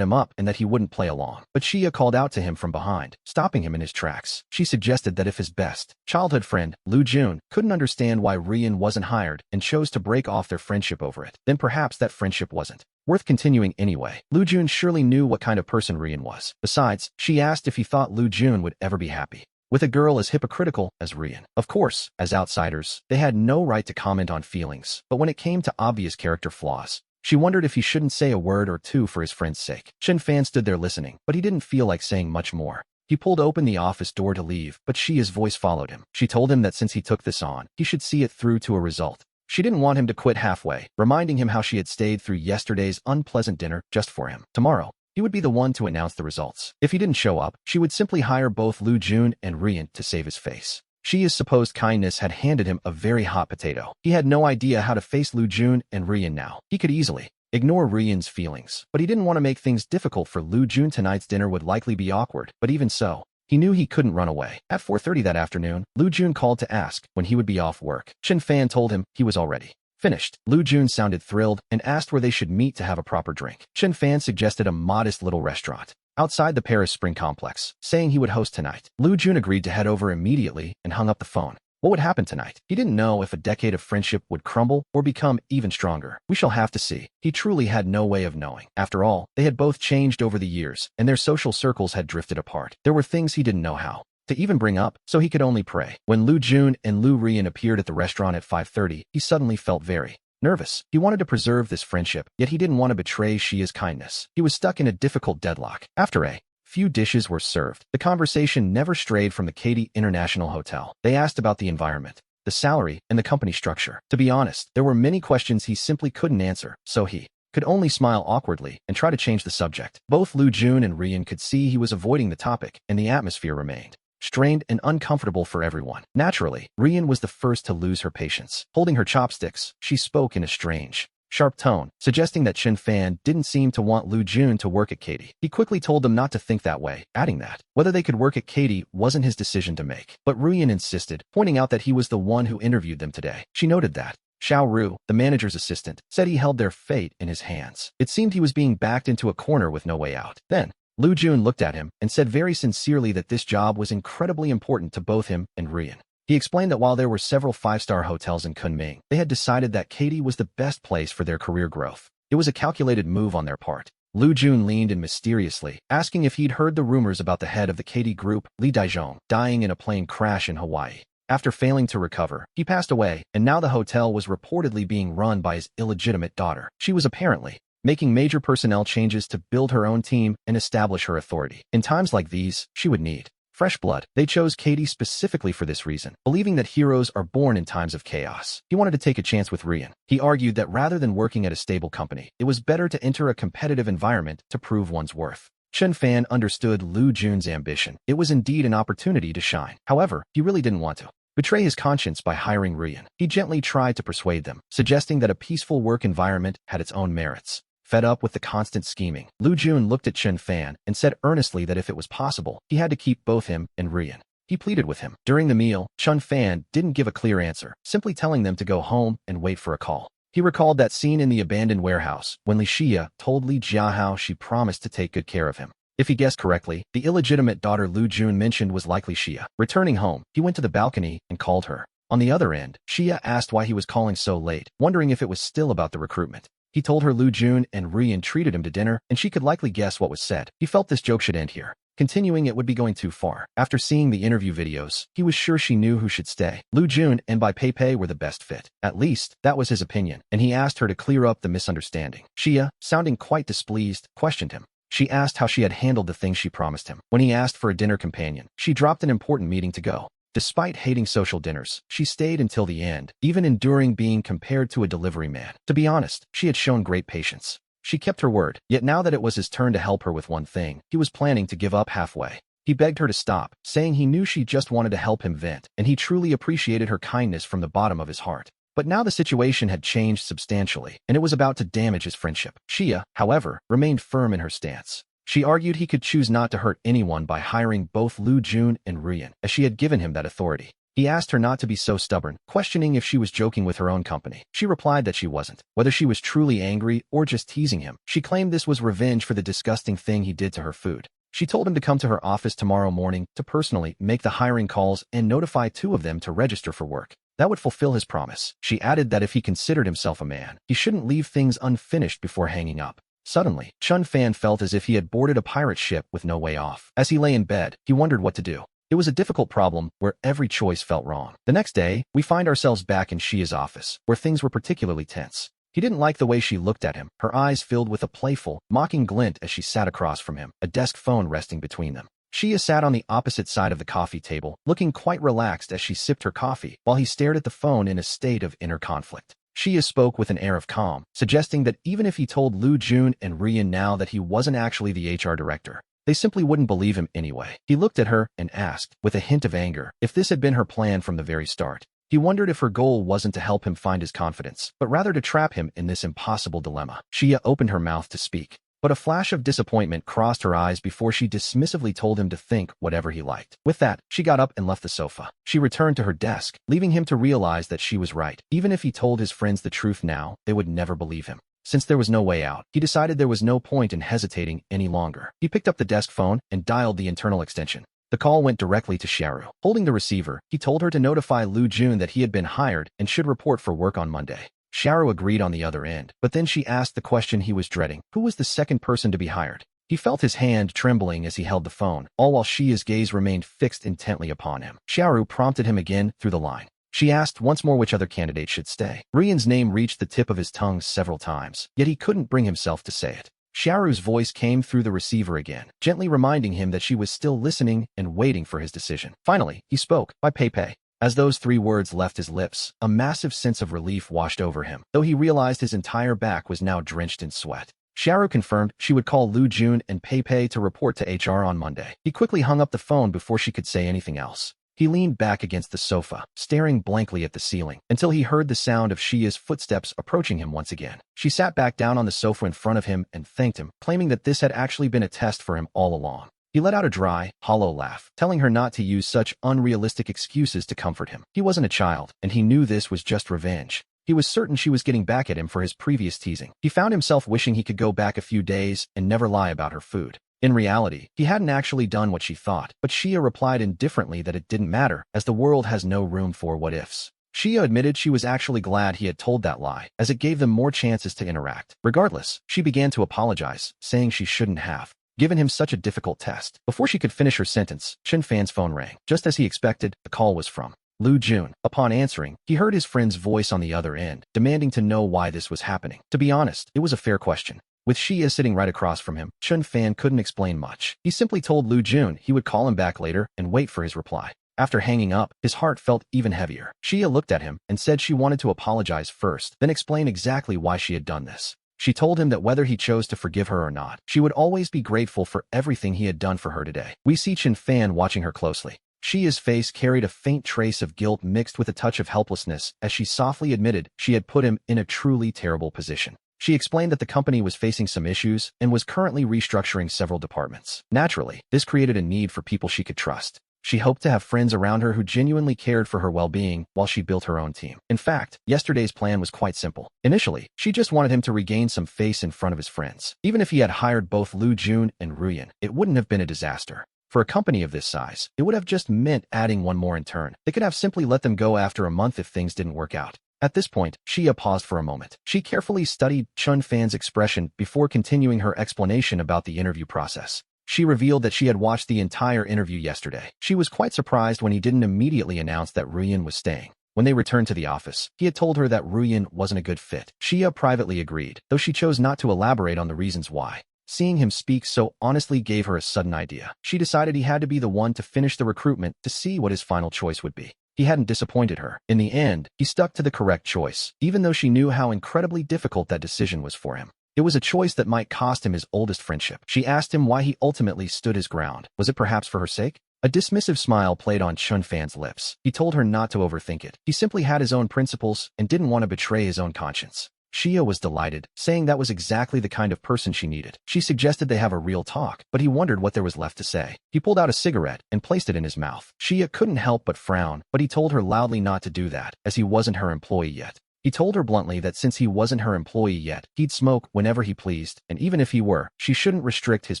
him up and that he wouldn't play along. But Xia called out to him from behind, stopping him in his tracks. She suggested that if his best childhood friend, Lu Jun, couldn't understand why Rian wasn't hired and chose to break off their friendship over it, then perhaps that friendship wasn't worth continuing anyway. Lu Jun surely knew what kind of person Rian was. Besides, she asked if he thought Lu Jun would ever be happy with a girl as hypocritical as Rian. Of course, as outsiders, they had no right to comment on feelings, but when it came to obvious character flaws, she wondered if he shouldn't say a word or two for his friend's sake. Chen Fan stood there listening, but he didn't feel like saying much more. He pulled open the office door to leave, but Xia's voice followed him. She told him that since he took this on, he should see it through to a result. She didn't want him to quit halfway, reminding him how she had stayed through yesterday's unpleasant dinner just for him. Tomorrow, he would be the one to announce the results. If he didn't show up, she would simply hire both Lu Jun and Rian to save his face. Xia's supposed kindness had handed him a very hot potato. He had no idea how to face Lu Jun and Rian now. He could easily ignore Rian's feelings, but he didn't want to make things difficult for Lu Jun. Tonight's dinner would likely be awkward, but even so, he knew he couldn't run away. At 4:30 that afternoon, Lu Jun called to ask when he would be off work. Chen Fan told him he was already finished. Lu Jun sounded thrilled and asked where they should meet to have a proper drink. Chen Fan suggested a modest little restaurant outside the Paris Spring Complex, saying he would host tonight. Lu Jun agreed to head over immediately and hung up the phone. What would happen tonight? He didn't know if a decade of friendship would crumble or become even stronger. We shall have to see. He truly had no way of knowing. After all, they had both changed over the years, and their social circles had drifted apart. There were things he didn't know how to even bring up, so he could only pray. When Lu Jun and Lu Rian appeared at the restaurant at 5:30, he suddenly felt very nervous. He wanted to preserve this friendship, yet he didn't want to betray Xia's kindness. He was stuck in a difficult deadlock. After a few dishes were served, the conversation never strayed from the Katy International Hotel. They asked about the environment, the salary, and the company structure. To be honest, there were many questions he simply couldn't answer, so he could only smile awkwardly and try to change the subject. Both Lu Jun and Rian could see he was avoiding the topic, and the atmosphere remained strained and uncomfortable for everyone. Naturally, Rian was the first to lose her patience. Holding her chopsticks, she spoke in a strange, sharp tone, suggesting that Chen Fan didn't seem to want Lu Jun to work at Katy. He quickly told them not to think that way, adding that whether they could work at Katy wasn't his decision to make. But Rian insisted, pointing out that he was the one who interviewed them today. She noted that Xiao Ru, the manager's assistant, said he held their fate in his hands. It seemed he was being backed into a corner with no way out. Then, Lu Jun looked at him and said very sincerely that this job was incredibly important to both him and Rian. He explained that while there were several five-star hotels in Kunming, they had decided that Katy was the best place for their career growth. It was a calculated move on their part. Lu Jun leaned in mysteriously, asking if he'd heard the rumors about the head of the Katy group, Li Daizhong, dying in a plane crash in Hawaii. After failing to recover, he passed away, and now the hotel was reportedly being run by his illegitimate daughter. She was apparently making major personnel changes to build her own team and establish her authority. In times like these, she would need fresh blood. They chose Katy specifically for this reason, believing that heroes are born in times of chaos. He wanted to take a chance with Rian. He argued that rather than working at a stable company, it was better to enter a competitive environment to prove one's worth. Chen Fan understood Lu Jun's ambition. It was indeed an opportunity to shine. However, he really didn't want to betray his conscience by hiring Rian. He gently tried to persuade them, suggesting that a peaceful work environment had its own merits. Fed up with the constant scheming, Lu Jun looked at Chen Fan and said earnestly that if it was possible, he had to keep both him and Rian. He pleaded with him. During the meal, Chen Fan didn't give a clear answer, simply telling them to go home and wait for a call. He recalled that scene in the abandoned warehouse when Li Xia told Li Jiahao she promised to take good care of him. If he guessed correctly, the illegitimate daughter Lu Jun mentioned was likely Xia. Returning home, he went to the balcony and called her. On the other end, Xia asked why he was calling so late, wondering if it was still about the recruitment. He told her Lu Jun and Rian treated him to dinner, and she could likely guess what was said. He felt this joke should end here. Continuing it would be going too far. After seeing the interview videos, he was sure she knew who should stay. Lu Jun and Bai Pei were the best fit. At least, that was his opinion, and he asked her to clear up the misunderstanding. Xia, sounding quite displeased, questioned him. She asked how she had handled the thing she promised him. When he asked for a dinner companion, she dropped an important meeting to go. Despite hating social dinners, she stayed until the end, even enduring being compared to a delivery man. To be honest, she had shown great patience. She kept her word, yet now that it was his turn to help her with one thing, he was planning to give up halfway. He begged her to stop, saying he knew she just wanted to help him vent, and he truly appreciated her kindness from the bottom of his heart. But now the situation had changed substantially, and it was about to damage his friendship. Shia, however, remained firm in her stance. She argued he could choose not to hurt anyone by hiring both Lu Jun and Ruyan, as she had given him that authority. He asked her not to be so stubborn, questioning if she was joking with her own company. She replied that she wasn't, whether she was truly angry or just teasing him. She claimed this was revenge for the disgusting thing he did to her food. She told him to come to her office tomorrow morning to personally make the hiring calls and notify 2 of them to register for work. That would fulfill his promise. She added that if he considered himself a man, he shouldn't leave things unfinished before hanging up. Suddenly, Chun Fan felt as if he had boarded a pirate ship with no way off. As he lay in bed, he wondered what to do. It was a difficult problem where every choice felt wrong. The next day, we find ourselves back in Shia's office, where things were particularly tense. He didn't like the way she looked at him, her eyes filled with a playful, mocking glint as she sat across from him, a desk phone resting between them. Shia sat on the opposite side of the coffee table, looking quite relaxed as she sipped her coffee, while he stared at the phone in a state of inner conflict. Shia spoke with an air of calm, suggesting that even if he told Lu Jun and Ruyan now that he wasn't actually the HR director, they simply wouldn't believe him anyway. He looked at her and asked, with a hint of anger, if this had been her plan from the very start. He wondered if her goal wasn't to help him find his confidence, but rather to trap him in this impossible dilemma. Shia opened her mouth to speak, but a flash of disappointment crossed her eyes before she dismissively told him to think whatever he liked. With that, she got up and left the sofa. She returned to her desk, leaving him to realize that she was right. Even if he told his friends the truth now, they would never believe him. Since there was no way out, he decided there was no point in hesitating any longer. He picked up the desk phone and dialed the internal extension. The call went directly to Sharu. Holding the receiver, he told her to notify Lu Jun that he had been hired and should report for work on Monday. Sharu agreed on the other end, but then she asked the question he was dreading. Who was the second person to be hired? He felt his hand trembling as he held the phone, all while Shia's gaze remained fixed intently upon him. Sharu prompted him again through the line. She asked once more which other candidate should stay. Ruyan's name reached the tip of his tongue several times, yet he couldn't bring himself to say it. Sharu's voice came through the receiver again, gently reminding him that she was still listening and waiting for his decision. Finally, he spoke, by Pei. As those 3 words left his lips, a massive sense of relief washed over him, though he realized his entire back was now drenched in sweat. Sharu confirmed she would call Lu Jun and Pei to report to HR on Monday. He quickly hung up the phone before she could say anything else. He leaned back against the sofa, staring blankly at the ceiling, until he heard the sound of Shia's footsteps approaching him once again. She sat back down on the sofa in front of him and thanked him, claiming that this had actually been a test for him all along. He let out a dry, hollow laugh, telling her not to use such unrealistic excuses to comfort him. He wasn't a child, and he knew this was just revenge. He was certain she was getting back at him for his previous teasing. He found himself wishing he could go back a few days and never lie about her food. In reality, he hadn't actually done what she thought, but Shia replied indifferently that it didn't matter, as the world has no room for what-ifs. Shia admitted she was actually glad he had told that lie, as it gave them more chances to interact. Regardless, she began to apologize, saying she shouldn't have given him such a difficult test. Before she could finish her sentence, Chun Fan's phone rang. Just as he expected, the call was from Lu Jun. Upon answering, he heard his friend's voice on the other end, demanding to know why this was happening. To be honest, it was a fair question. With Shia sitting right across from him, Chun Fan couldn't explain much. He simply told Lu Jun he would call him back later and wait for his reply. After hanging up, his heart felt even heavier. Shia looked at him and said she wanted to apologize first, then explain exactly why she had done this. She told him that whether he chose to forgive her or not, she would always be grateful for everything he had done for her today. We see Chun Fan watching her closely. Shia's face carried a faint trace of guilt mixed with a touch of helplessness as she softly admitted she had put him in a truly terrible position. She explained that the company was facing some issues and was currently restructuring several departments. Naturally, this created a need for people she could trust. She hoped to have friends around her who genuinely cared for her well-being while she built her own team. In fact, yesterday's plan was quite simple. Initially, she just wanted him to regain some face in front of his friends. Even if he had hired both Lu Jun and Ruyan, it wouldn't have been a disaster. For a company of this size, it would have just meant adding one more intern. They could have simply let them go after a month if things didn't work out. At this point, Shia paused for a moment. She carefully studied Chun Fan's expression before continuing her explanation about the interview process. She revealed that she had watched the entire interview yesterday. She was quite surprised when he didn't immediately announce that Ruyan was staying. When they returned to the office, he had told her that Ruyan wasn't a good fit. Shia privately agreed, though she chose not to elaborate on the reasons why. Seeing him speak so honestly gave her a sudden idea. She decided he had to be the one to finish the recruitment to see what his final choice would be. He hadn't disappointed her. In the end, he stuck to the correct choice, even though she knew how incredibly difficult that decision was for him. It was a choice that might cost him his oldest friendship. She asked him why he ultimately stood his ground. Was it perhaps for her sake? A dismissive smile played on Chun Fan's lips. He told her not to overthink it. He simply had his own principles and didn't want to betray his own conscience. Xia was delighted, saying that was exactly the kind of person she needed. She suggested they have a real talk, but he wondered what there was left to say. He pulled out a cigarette and placed it in his mouth. Xia couldn't help but frown, but he told her loudly not to do that, as he wasn't her employee yet. He told her bluntly that since he wasn't her employee yet, he'd smoke whenever he pleased, and even if he were, she shouldn't restrict his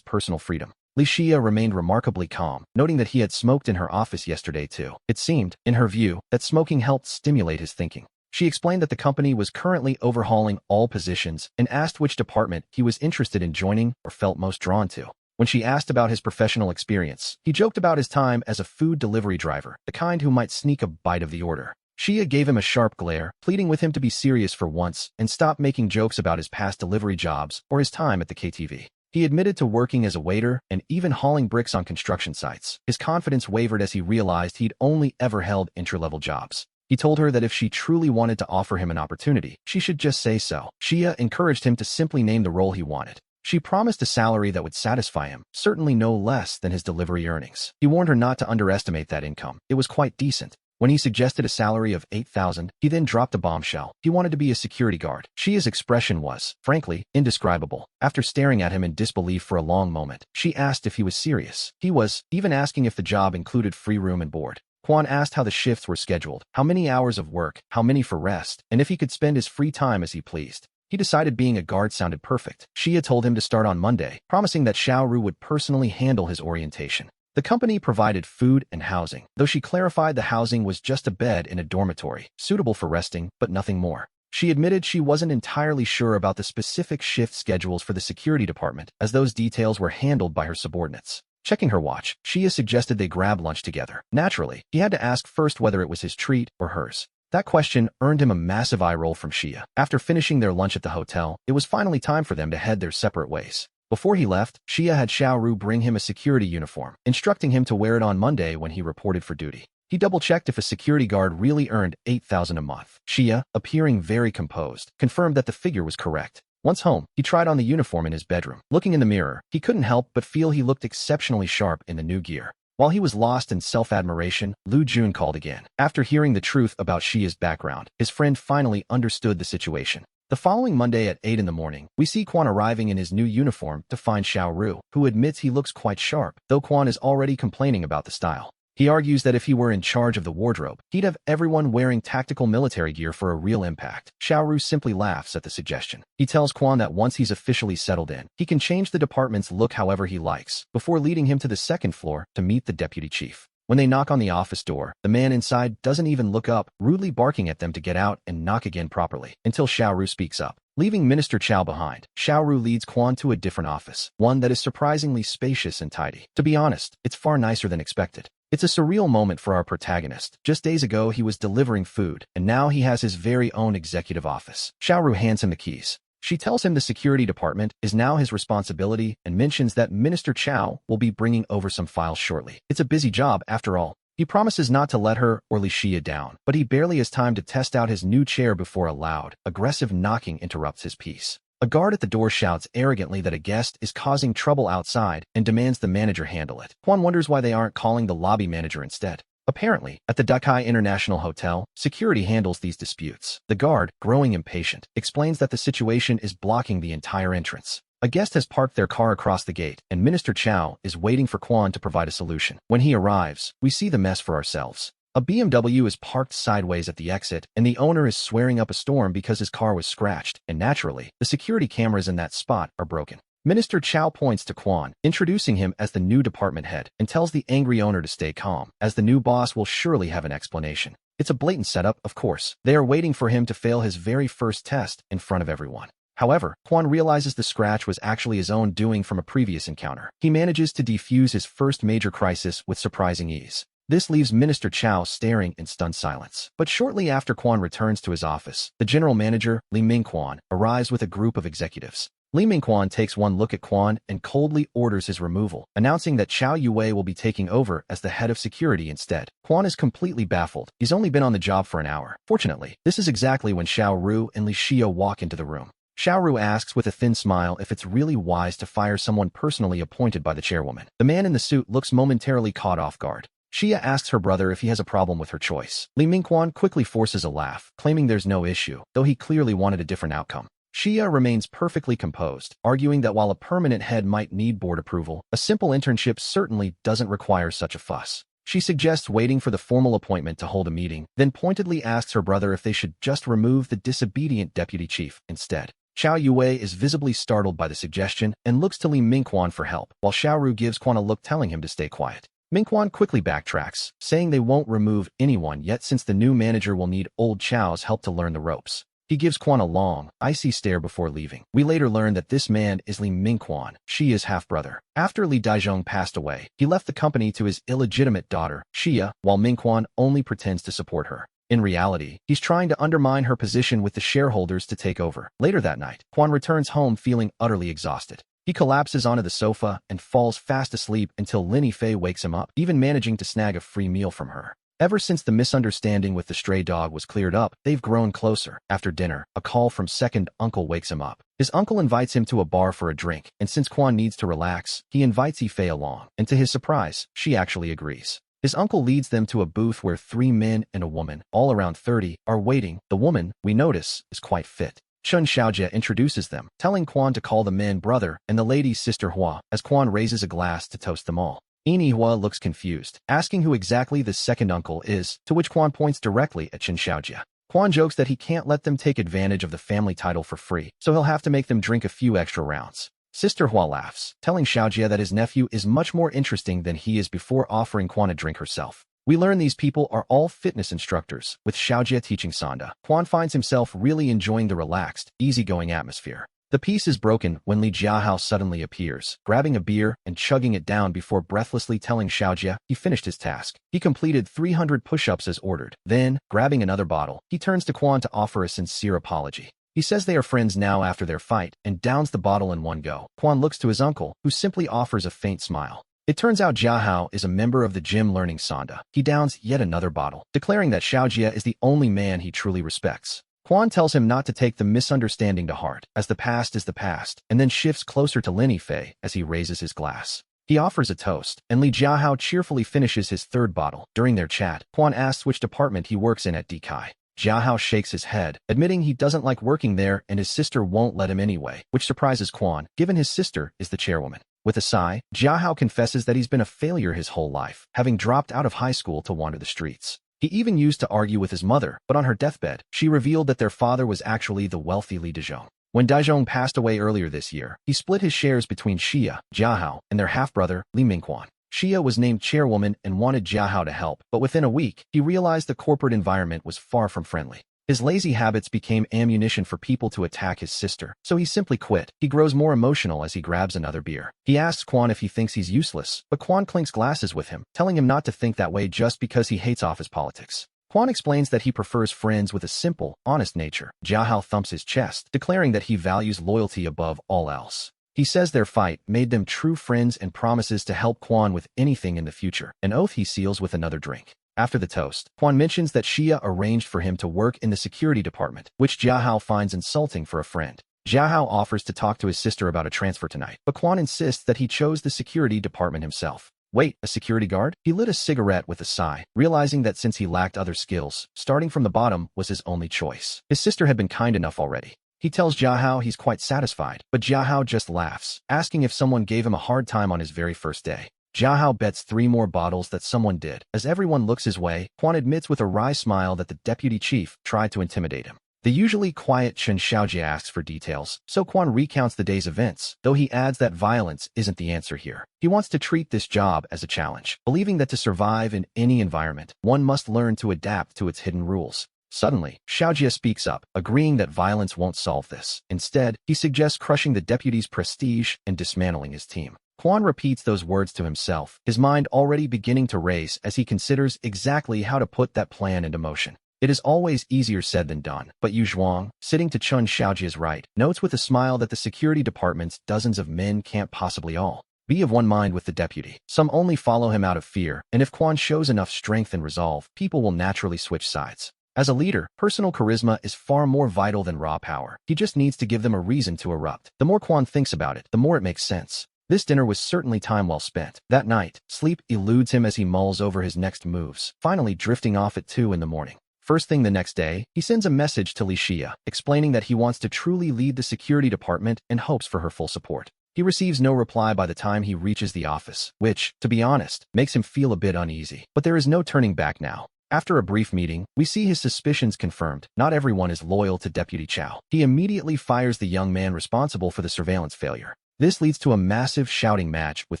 personal freedom. Li Xia remained remarkably calm, noting that he had smoked in her office yesterday too. It seemed, in her view, that smoking helped stimulate his thinking. She explained that the company was currently overhauling all positions and asked which department he was interested in joining or felt most drawn to. When she asked about his professional experience, he joked about his time as a food delivery driver, the kind who might sneak a bite of the order. Xia gave him a sharp glare, pleading with him to be serious for once and stop making jokes about his past delivery jobs or his time at the KTV. He admitted to working as a waiter and even hauling bricks on construction sites. His confidence wavered as he realized he'd only ever held entry-level jobs. He told her that if she truly wanted to offer him an opportunity, she should just say so. Xia encouraged him to simply name the role he wanted. She promised a salary that would satisfy him, certainly no less than his delivery earnings. He warned her not to underestimate that income. It was quite decent. When he suggested a salary of 8,000, he then dropped a bombshell. He wanted to be a security guard. Xia's expression was, frankly, indescribable. After staring at him in disbelief for a long moment, she asked if he was serious. He was, even asking if the job included free room and board. Quan asked how the shifts were scheduled, how many hours of work, how many for rest, and if he could spend his free time as he pleased. He decided being a guard sounded perfect. Xia told him to start on Monday, promising that Xiaoru would personally handle his orientation. The company provided food and housing, though she clarified the housing was just a bed in a dormitory, suitable for resting, but nothing more. She admitted she wasn't entirely sure about the specific shift schedules for the security department, as those details were handled by her subordinates. Checking her watch, Xia suggested they grab lunch together. Naturally, he had to ask first whether it was his treat or hers. That question earned him a massive eye roll from Xia. After finishing their lunch at the hotel, it was finally time for them to head their separate ways. Before he left, Xia had Xiaoru bring him a security uniform, instructing him to wear it on Monday when he reported for duty. He double-checked if a security guard really earned 8,000 a month. Xia, appearing very composed, confirmed that the figure was correct. Once home, he tried on the uniform in his bedroom. Looking in the mirror, he couldn't help but feel he looked exceptionally sharp in the new gear. While he was lost in self-admiration, Lu Jun called again. After hearing the truth about Xia's background, his friend finally understood the situation. The following Monday at 8 in the morning, we see Quan arriving in his new uniform to find Xiaoru, who admits he looks quite sharp, though Quan is already complaining about the style. He argues that if he were in charge of the wardrobe, he'd have everyone wearing tactical military gear for a real impact. Xiaoru simply laughs at the suggestion. He tells Quan that once he's officially settled in, he can change the department's look however he likes, before leading him to the second floor to meet the deputy chief. When they knock on the office door, the man inside doesn't even look up, rudely barking at them to get out and knock again properly, until Xiaoru speaks up. Leaving Minister Chow behind, Xiaoru leads Quan to a different office, one that is surprisingly spacious and tidy. To be honest, it's far nicer than expected. It's a surreal moment for our protagonist. Just days ago, he was delivering food, and now he has his very own executive office. Xiaoru hands him the keys. She tells him the security department is now his responsibility and mentions that Minister Chow will be bringing over some files shortly. It's a busy job, after all. He promises not to let her or Li Xia down, but he barely has time to test out his new chair before a loud, aggressive knocking interrupts his peace. A guard at the door shouts arrogantly that a guest is causing trouble outside and demands the manager handle it. Quan wonders why they aren't calling the lobby manager instead. Apparently, at the Dakai International Hotel, security handles these disputes. The guard, growing impatient, explains that the situation is blocking the entire entrance. A guest has parked their car across the gate, and Minister Chow is waiting for Quan to provide a solution. When he arrives, we see the mess for ourselves. A BMW is parked sideways at the exit, and the owner is swearing up a storm because his car was scratched, and naturally, the security cameras in that spot are broken. Minister Chow points to Quan, introducing him as the new department head, and tells the angry owner to stay calm, as the new boss will surely have an explanation. It's a blatant setup, of course. They are waiting for him to fail his very first test in front of everyone. However, Quan realizes the scratch was actually his own doing from a previous encounter. He manages to defuse his first major crisis with surprising ease. This leaves Minister Chow staring in stunned silence. But shortly after Quan returns to his office, the general manager, Li Mingquan, arrives with a group of executives. Li Mingquan takes one look at Quan and coldly orders his removal, announcing that Xiao Yue will be taking over as the head of security instead. Quan is completely baffled. He's only been on the job for an hour. Fortunately, this is exactly when Xiaoru and Li Xia walk into the room. Xiaoru asks with a thin smile if it's really wise to fire someone personally appointed by the chairwoman. The man in the suit looks momentarily caught off guard. Xia asks her brother if he has a problem with her choice. Li Mingquan quickly forces a laugh, claiming there's no issue, though he clearly wanted a different outcome. Xia remains perfectly composed, arguing that while a permanent head might need board approval, a simple internship certainly doesn't require such a fuss. She suggests waiting for the formal appointment to hold a meeting, then pointedly asks her brother if they should just remove the disobedient deputy chief instead. Xiao Yue is visibly startled by the suggestion and looks to Li Mingquan for help, while Xiaoru gives Quan a look telling him to stay quiet. Mingquan quickly backtracks, saying they won't remove anyone yet since the new manager will need old Chao's help to learn the ropes. He gives Quan a long, icy stare before leaving. We later learn that this man is Li Mingquan, Xia's half-brother. After Li Daizhong passed away, he left the company to his illegitimate daughter, Xia, while Mingquan only pretends to support her. In reality, he's trying to undermine her position with the shareholders to take over. Later that night, Quan returns home feeling utterly exhausted. He collapses onto the sofa and falls fast asleep until Lin Yifei wakes him up, even managing to snag a free meal from her. Ever since the misunderstanding with the stray dog was cleared up, they've grown closer. After dinner, a call from second uncle wakes him up. His uncle invites him to a bar for a drink, and since Quan needs to relax, he invites Yifei along, and to his surprise, she actually agrees. His uncle leads them to a booth where 3 men and a woman, all around 30, are waiting. The woman, we notice, is quite fit. Chun Xiaojie introduces them, telling Quan to call the man brother and the lady sister Hua, as Quan raises a glass to toast them all. Hua looks confused, asking who exactly the second uncle is, to which Quan points directly at Chun Xiaojie. Quan jokes that he can't let them take advantage of the family title for free, so he'll have to make them drink a few extra rounds. Sister Hua laughs, telling Xiaojie that his nephew is much more interesting than he is before offering Quan a drink herself. We learn these people are all fitness instructors, with Xiaojie teaching Sanda. Quan finds himself really enjoying the relaxed, easygoing atmosphere. The peace is broken when Li Jiahao suddenly appears, grabbing a beer and chugging it down before breathlessly telling Xiaojie he finished his task. He completed 300 push-ups as ordered. Then, grabbing another bottle, he turns to Quan to offer a sincere apology. He says they are friends now after their fight, and downs the bottle in one go. Quan looks to his uncle, who simply offers a faint smile. It turns out Jiahao is a member of the gym learning Sanda. He downs yet another bottle, declaring that Xiaojie is the only man he truly respects. Quan tells him not to take the misunderstanding to heart, as the past is the past, and then shifts closer to Lin Yifei as he raises his glass. He offers a toast, and Li Jiahao cheerfully finishes his third bottle. During their chat, Quan asks which department he works in at Dikai. Jiahao shakes his head, admitting he doesn't like working there and his sister won't let him anyway, which surprises Quan, given his sister is the chairwoman. With a sigh, Jiahao confesses that he's been a failure his whole life, having dropped out of high school to wander the streets. He even used to argue with his mother, but on her deathbed, she revealed that their father was actually the wealthy Li Daizhong. When Daizhong passed away earlier this year, he split his shares between Xia, Jiahao, and their half-brother, Li Mingquan. Xia was named chairwoman and wanted Jiahao to help, but within a week, he realized the corporate environment was far from friendly. His lazy habits became ammunition for people to attack his sister, so he simply quit. He grows more emotional as he grabs another beer. He asks Quan if he thinks he's useless, but Quan clinks glasses with him, telling him not to think that way just because he hates office politics. Quan explains that he prefers friends with a simple, honest nature. Jiahao thumps his chest, declaring that he values loyalty above all else. He says their fight made them true friends and promises to help Quan with anything in the future, an oath he seals with another drink. After the toast, Quan mentions that Xia arranged for him to work in the security department, which Jiahao finds insulting for a friend. Jiahao offers to talk to his sister about a transfer tonight, but Quan insists that he chose the security department himself. Wait, a security guard? He lit a cigarette with a sigh, realizing that since he lacked other skills, starting from the bottom was his only choice. His sister had been kind enough already. He tells Jiahao he's quite satisfied, but Jiahao just laughs, asking if someone gave him a hard time on his very first day. Jiahao bets 3 more bottles that someone did. As everyone looks his way, Quan admits with a wry smile that the deputy chief tried to intimidate him. The usually quiet Chun Xiaojie asks for details, so Quan recounts the day's events, though he adds that violence isn't the answer here. He wants to treat this job as a challenge, believing that to survive in any environment, one must learn to adapt to its hidden rules. Suddenly, Xiaojie speaks up, agreeing that violence won't solve this. Instead, he suggests crushing the deputy's prestige and dismantling his team. Quan repeats those words to himself, his mind already beginning to race as he considers exactly how to put that plan into motion. It is always easier said than done, but Yu Zhuang, sitting to Chun Xiaojie's right, notes with a smile that the security department's dozens of men can't possibly all be of one mind with the deputy. Some only follow him out of fear, and if Quan shows enough strength and resolve, people will naturally switch sides. As a leader, personal charisma is far more vital than raw power. He just needs to give them a reason to erupt. The more Quan thinks about it, the more it makes sense. This dinner was certainly time well spent. That night, sleep eludes him as he mulls over his next moves, finally drifting off at 2 in the morning. First thing the next day, he sends a message to Li Xia, explaining that he wants to truly lead the security department and hopes for her full support. He receives no reply by the time he reaches the office, which, to be honest, makes him feel a bit uneasy. But there is no turning back now. After a brief meeting, we see his suspicions confirmed. Not everyone is loyal to Deputy Chow. He immediately fires the young man responsible for the surveillance failure. This leads to a massive shouting match with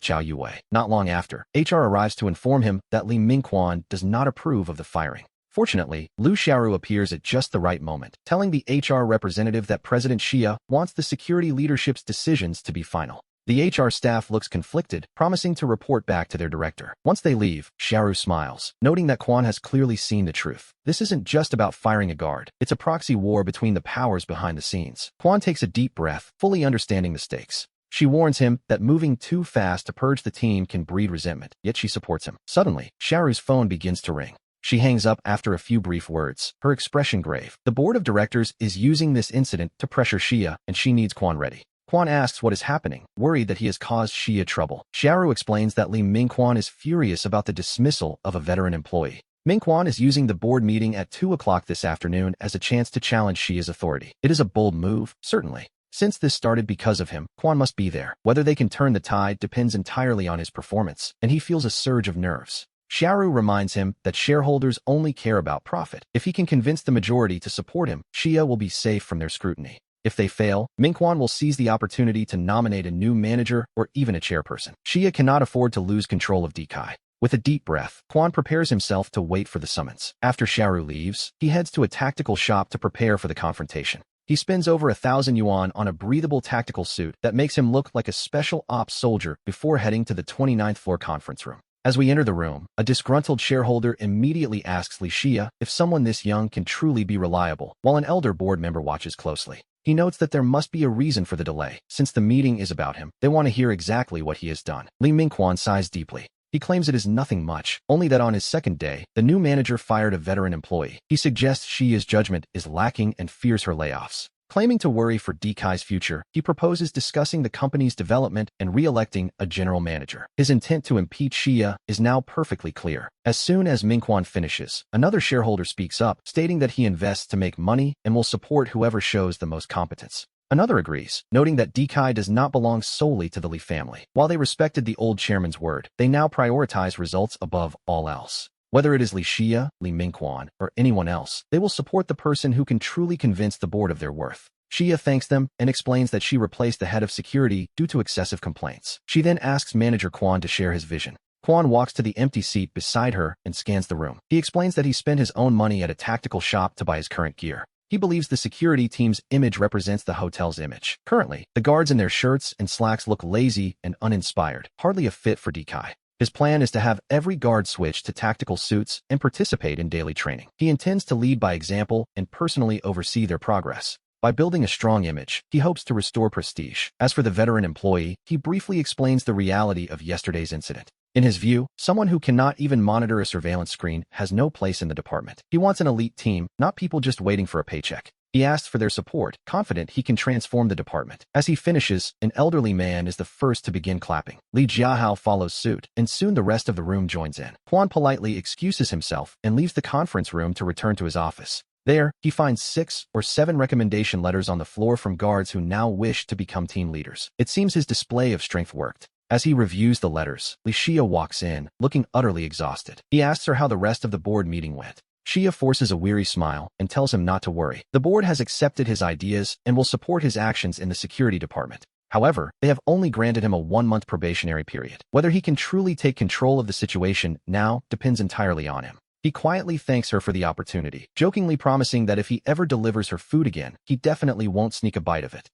Chow Yue. Not long after, HR arrives to inform him that Li Mingquan does not approve of the firing. Fortunately, Liu Xiaoru appears at just the right moment, telling the HR representative that President Xia wants the security leadership's decisions to be final. The HR staff looks conflicted, promising to report back to their director. Once they leave, Xiaoru smiles, noting that Quan has clearly seen the truth. This isn't just about firing a guard, it's a proxy war between the powers behind the scenes. Quan takes a deep breath, fully understanding the stakes. She warns him that moving too fast to purge the team can breed resentment, yet she supports him. Suddenly, Xiaoru's phone begins to ring. She hangs up after a few brief words, her expression grave. The board of directors is using this incident to pressure Xia, and she needs Quan ready. Quan asks what is happening, worried that he has caused Xia trouble. Xiaoru explains that Li Mingquan is furious about the dismissal of a veteran employee. Mingquan is using the board meeting at 2 o'clock this afternoon as a chance to challenge Xia's authority. It is a bold move, certainly. Since this started because of him, Quan must be there. Whether they can turn the tide depends entirely on his performance, and he feels a surge of nerves. Xiaoru reminds him that shareholders only care about profit. If he can convince the majority to support him, Xia will be safe from their scrutiny. If they fail, Mingquan will seize the opportunity to nominate a new manager or even a chairperson. Xia cannot afford to lose control of Dekai. With a deep breath, Quan prepares himself to wait for the summons. After Xiaoru leaves, he heads to a tactical shop to prepare for the confrontation. He spends over 1,000 yuan on a breathable tactical suit that makes him look like a special ops soldier before heading to the 29th floor conference room. As we enter the room, a disgruntled shareholder immediately asks Li Xia if someone this young can truly be reliable, while an elder board member watches closely. He notes that there must be a reason for the delay. Since the meeting is about him, they want to hear exactly what he has done. Li Mingquan sighs deeply. He claims it is nothing much, only that on his second day, the new manager fired a veteran employee. He suggests Xia's judgment is lacking and fears her layoffs. Claiming to worry for Dekai's future, he proposes discussing the company's development and re-electing a general manager. His intent to impeach Xia is now perfectly clear. As soon as Mingquan finishes, another shareholder speaks up, stating that he invests to make money and will support whoever shows the most competence. Another agrees, noting that Dekai does not belong solely to the Li family. While they respected the old chairman's word, they now prioritize results above all else. Whether it is Li Xia, Li Mingquan, or anyone else, they will support the person who can truly convince the board of their worth. Xia thanks them and explains that she replaced the head of security due to excessive complaints. She then asks manager Quan to share his vision. Quan walks to the empty seat beside her and scans the room. He explains that he spent his own money at a tactical shop to buy his current gear. He believes the security team's image represents the hotel's image. Currently, the guards in their shirts and slacks look lazy and uninspired, hardly a fit for Dekai. His plan is to have every guard switch to tactical suits and participate in daily training. He intends to lead by example and personally oversee their progress. By building a strong image, he hopes to restore prestige. As for the veteran employee, he briefly explains the reality of yesterday's incident. In his view, someone who cannot even monitor a surveillance screen has no place in the department. He wants an elite team, not people just waiting for a paycheck. He asks for their support, confident he can transform the department. As he finishes, an elderly man is the first to begin clapping. Li Jiahao follows suit, and soon the rest of the room joins in. Quan politely excuses himself and leaves the conference room to return to his office. There, he finds 6 or 7 recommendation letters on the floor from guards who now wish to become team leaders. It seems his display of strength worked. As he reviews the letters, Li Xia walks in, looking utterly exhausted. He asks her how the rest of the board meeting went. Xia forces a weary smile and tells him not to worry. The board has accepted his ideas and will support his actions in the security department. However, they have only granted him a 1-month probationary period. Whether he can truly take control of the situation now depends entirely on him. He quietly thanks her for the opportunity, jokingly promising that if he ever delivers her food again, he definitely won't sneak a bite of it.